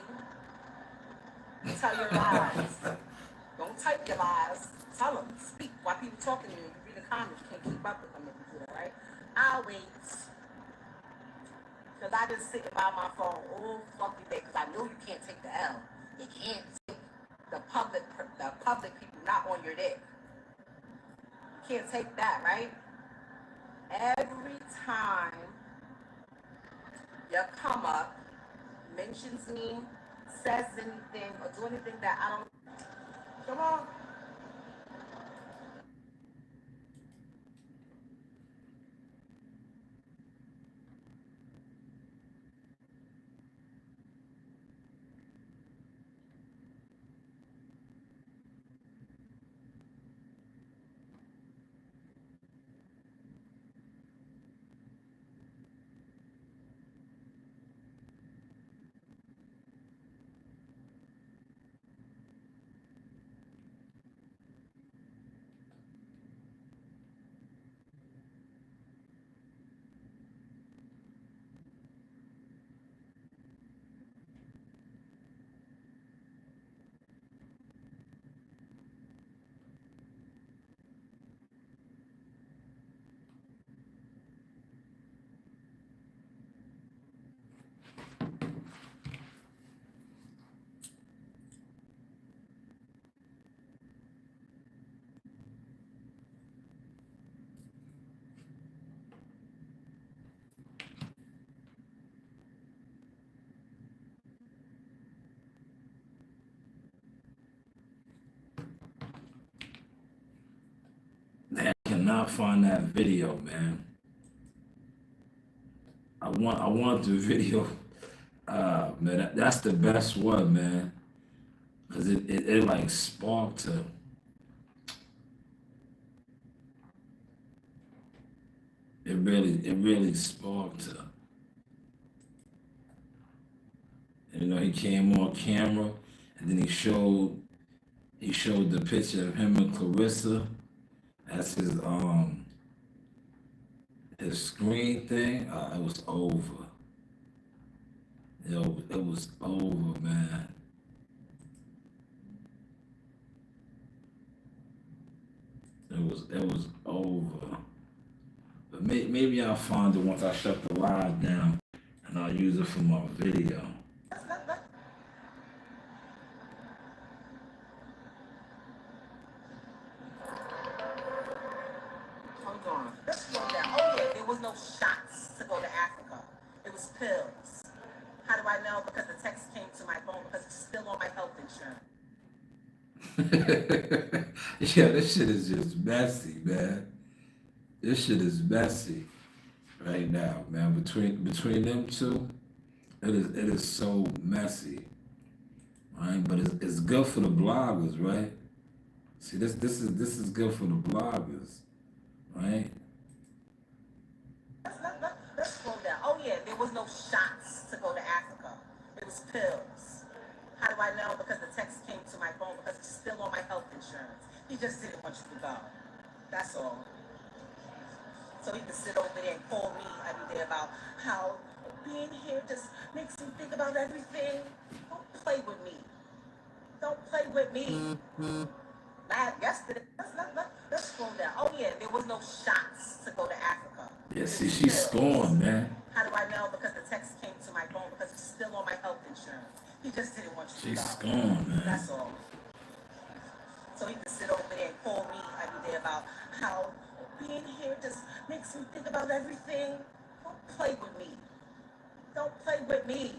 Tell your lies. Don't type your lies. Tell them. Speak. While people talking to you, you read the comments. You can't keep up with them if you do that, right? I'll wait. Because I just sit by my phone all fucking day because I know you can't take the L. You can't take the public people not on your dick. You can't take that, right? Every time you come up, mentions me, says anything, or do anything that I don't. Come on. Man, I cannot find that video, man. I want the video. Man, that's the best one, man. Cause it like sparked to. It really sparked to. You know, he came on camera, and then he showed the picture of him and Clarissa as his screen thing. It was over. Yo, it was over, man. It was over. But maybe I'll find it once I shut the live down, and I'll use it for my video. Hold on. Let's slow down. Oh yeah, there was no shots to go to Africa. It was pills. How do I know? Because the text came to my phone because it's still on my health insurance. Yeah, this shit is just messy, man. This shit is messy right now, man. Between them two, it is so messy, right? But it's good for the bloggers, right? See, this is good for the bloggers, right? Let's slow down. Oh yeah, there was no shots to go to Africa. It was pills. How do I know? Because the text came to my phone because it's still on my health insurance. He just didn't want you to go. That's all. So he can sit over there and call me every day about how being here just makes me think about everything. Don't play with me. Don't play with me. Yesterday, let's slow down. Oh yeah, there was no shots to go to Africa. Yeah, see, she's scorned, man. How do I know? Because the text came to my phone because it's still on my health insurance. He just didn't want you to She's go. scorned, man. That's all. So he can sit over there and call me every day about how being here just makes me think about everything. Don't play with me. Don't play with me.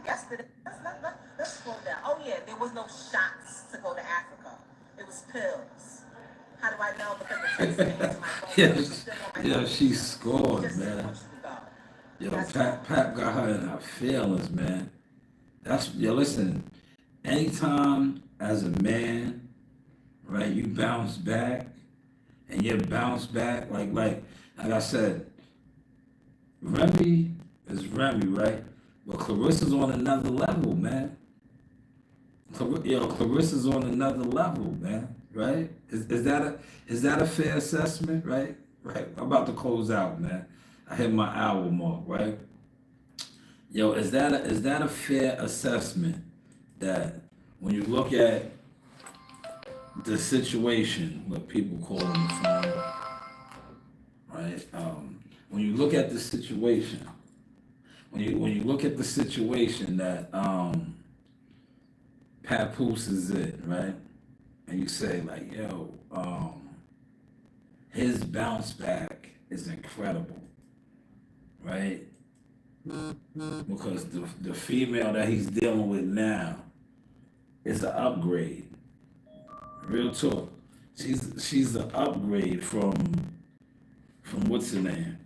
Yesterday, let's slow down. Oh yeah, there was no shots to go to Africa. It was pills. How do I know? Because the text came to my phone. Yeah, she's He scorned, just didn't man. want you to go. Yo, Pat got her in her feelings, man. Listen, anytime as a man, right, you bounce back and you bounce back, like I said, Remy is Remy, right? But Clarissa's on another level, man. Clarissa's on another level, man. Right? Is that a fair assessment? Right? Right. I'm about to close out, man. I hit my hour mark, right? Yo, is that a fair assessment that when you look at the situation, what people call on the phone, right? When you look at the situation, when you look at the situation that Papoose is in, right? And you say like, yo, his bounce back is incredible, right? Because the female that he's dealing with now is an upgrade. Real talk. She's an upgrade from what's her name?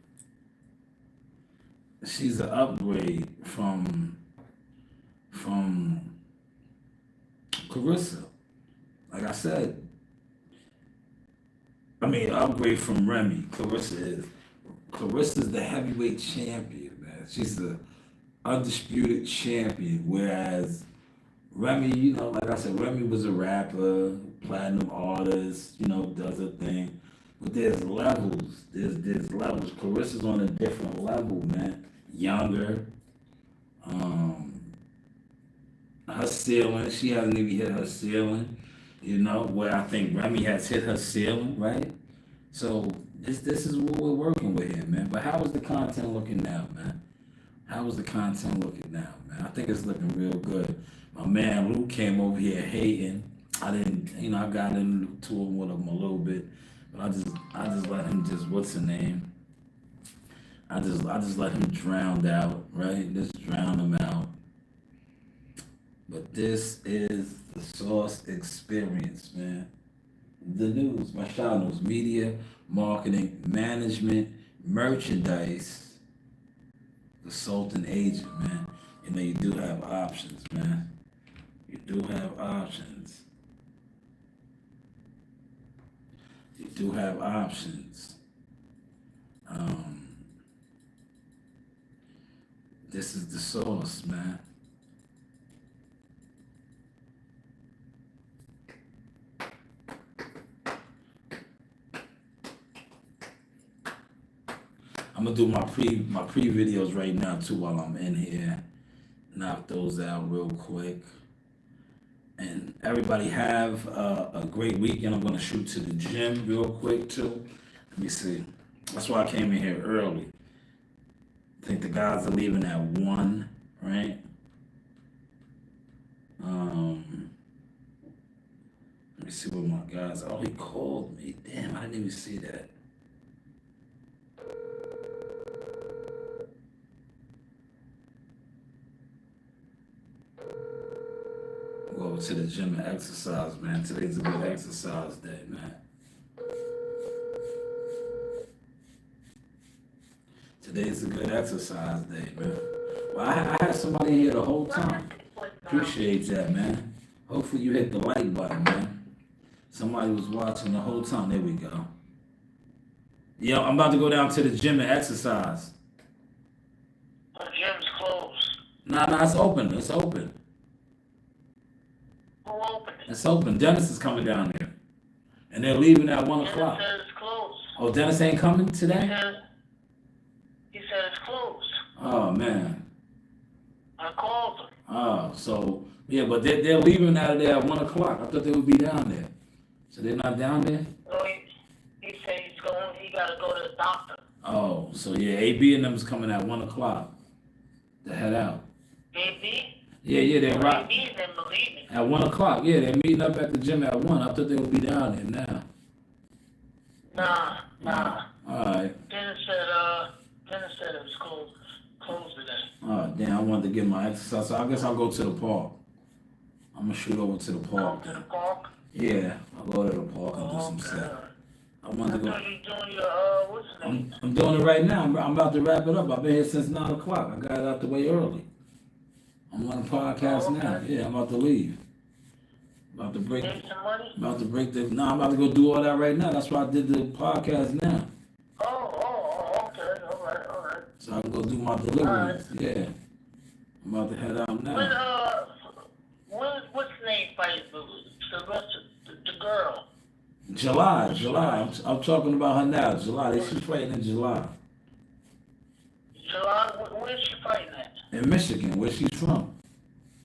She's an upgrade from Clarissa. Like I said, an upgrade from Remy. Clarissa's the heavyweight champion, man. She's the undisputed champion. Whereas Remy, like I said, Remy was a rapper, platinum artist, does her thing. But there's levels. There's levels. Clarissa's on a different level, man. Younger. Her ceiling, she hasn't even hit her ceiling. Where I think Remy has hit her ceiling, right? So this is what we're working with here, man. But how is the content looking now, man? How is the content looking now, man? I think it's looking real good. My man Luke came over here hating. I didn't, I got into him with him a little bit, but I just let him what's the name? I just let him drown out, right? Just drown him out. But this is the Source Experience, man. The news, my channels, media, marketing, management, merchandise, the Sultan agent, man. You do have options, man. You do have options. You do have options. This is the source, man. I'm gonna do my pre videos right now too while I'm in here. Knock those out real quick. And everybody have a great weekend. I'm gonna shoot to the gym real quick too. Let me see. That's why I came in here early. I think the guys are leaving at 1, right? Let me see what my guys. Oh, he called me. Damn, I didn't even see that. Go over to the gym and exercise, man. Today's a good exercise day, man. Today's a good exercise day, man. Well, I had somebody here the whole time. Appreciate that, man. Hopefully you hit the like button, man. Somebody was watching the whole time. There we go. Yo, I'm about to go down to the gym and exercise. The gym's closed. Nah, it's open. It's open. Who opened it? It's open. Dennis is coming down here. And they're leaving at 1 o'clock. Dennis said it's closed. Oh, Dennis ain't coming today? He said it's closed. Oh, man. I called him. Oh, so, yeah, but they're leaving out of there at 1 o'clock. I thought they would be down there. So they're not down there? No, he said he got to go to the doctor. Oh, so yeah, AB and them's coming at 1 o'clock to head out. AB? Yeah, they're right. AB and them are leaving. At 1 o'clock, yeah, they're meeting up at the gym at 1. I thought they would be down there now. Nah. All right. Dennis said it was closed today. Oh, damn, I wanted to get my exercise, so I guess I'll go to the park. I'm going to shoot over to the park. Go to the park? Yeah, I'll go to the park and do some stuff. I wanted to go. You doing your, what's the name? I'm doing it right now. I'm about to wrap it up. I've been here since 9 o'clock. I got it out the way early. I'm on a podcast now. Yeah, I'm about to leave. About to break. Make some money? About to break the. No, I'm about to go do all that right now. That's why I did the podcast now. Okay. All right. So I can go do my deliveries. Yeah. I'm about to head out now. What's the name fight? Sylvester, the girl. July. I'm talking about her now. July. She's fighting in July. July, where's she fighting at? In Michigan, where she's from.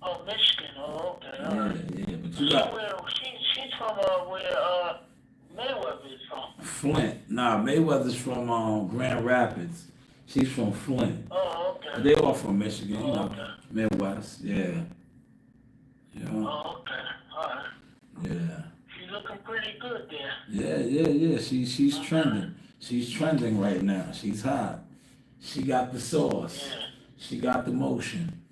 Oh, Michigan. Oh, okay. All right. Yeah. But you got She's from where Mayweather is from. Flint. Nah, Mayweather's from Grand Rapids. She's from Flint. Oh, okay. They all from Michigan, you know. Okay. Midwest. Yeah. Oh, okay. All right. Yeah. She's looking pretty good there. Yeah. She's trending. She's trending right now. She's hot. She got the sauce. Yeah. She got the motion.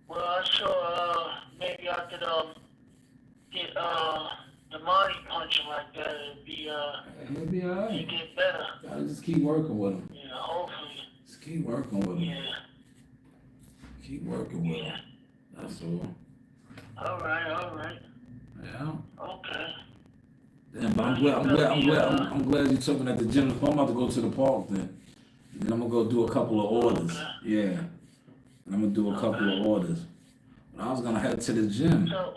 Well, I saw maybe I could get the Monty punching like that. He'll be alright. It'd get better. Gotta just keep working with him. Yeah, hopefully. Just keep working with him. Yeah. Keep working with him. That's all. All right. Yeah. Okay. Damn, but I'm glad you're talking at the gym. I'm about to go to the park then. And I'm gonna go do a couple of orders. Okay. Yeah. And I'm gonna do a couple of orders. But I was gonna head to the gym. So,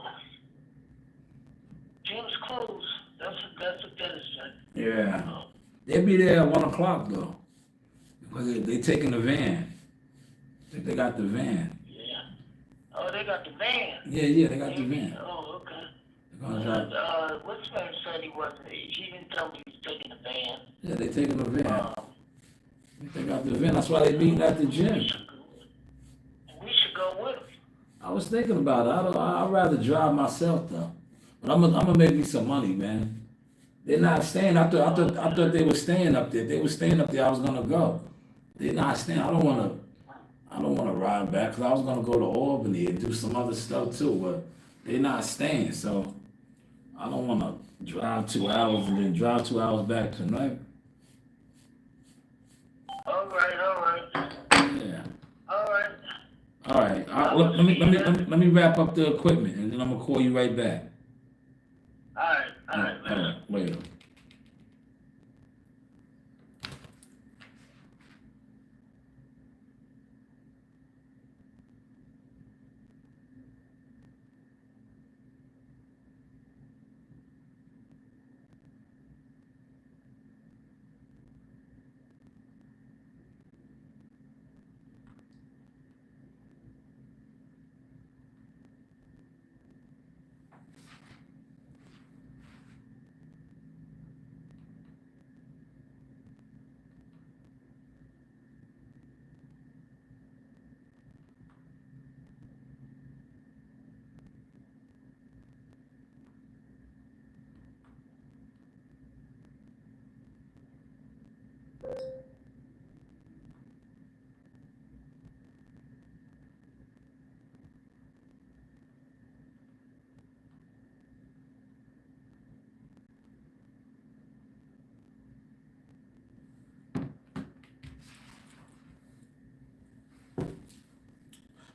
gym's closed. That's a dentist. Yeah. They'll be there at 1 o'clock though. Because they taking the van. They got the van. Yeah. Oh, they got the van. Yeah, they got the van. Oh, okay. They're gonna drive. What's name said he wasn't. He didn't tell me he was taking the van. Yeah, they taking the van. They got the van. That's why they meeting at the gym. We should go with him. I was thinking about it. I'd rather drive myself though. But I'm gonna make me some money, man. They're not staying. I thought they were staying up there. They were staying up there. I was gonna go. They're not staying. I don't wanna ride back because I was gonna go to Albany and do some other stuff too. But they're not staying, so I don't wanna drive 2 hours and then drive 2 hours back tonight. All right. Yeah. All right. Let me wrap up the equipment and then I'm gonna call you right back. All right, man. Later.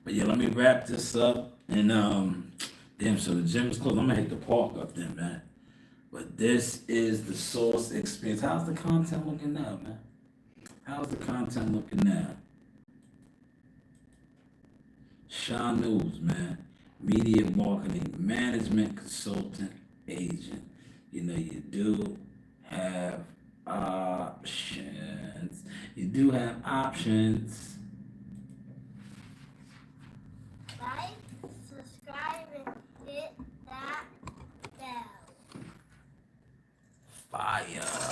But yeah, let me wrap this up. And damn, so the gym is closed. I'm gonna hit the park up there, man. But this is the Source Experience. How's the content looking now, man? How's the content looking now? Sean News, man. Media marketing, management consultant, agent. You know, you do have options. You do have options. Like, subscribe, and hit that bell. Fire.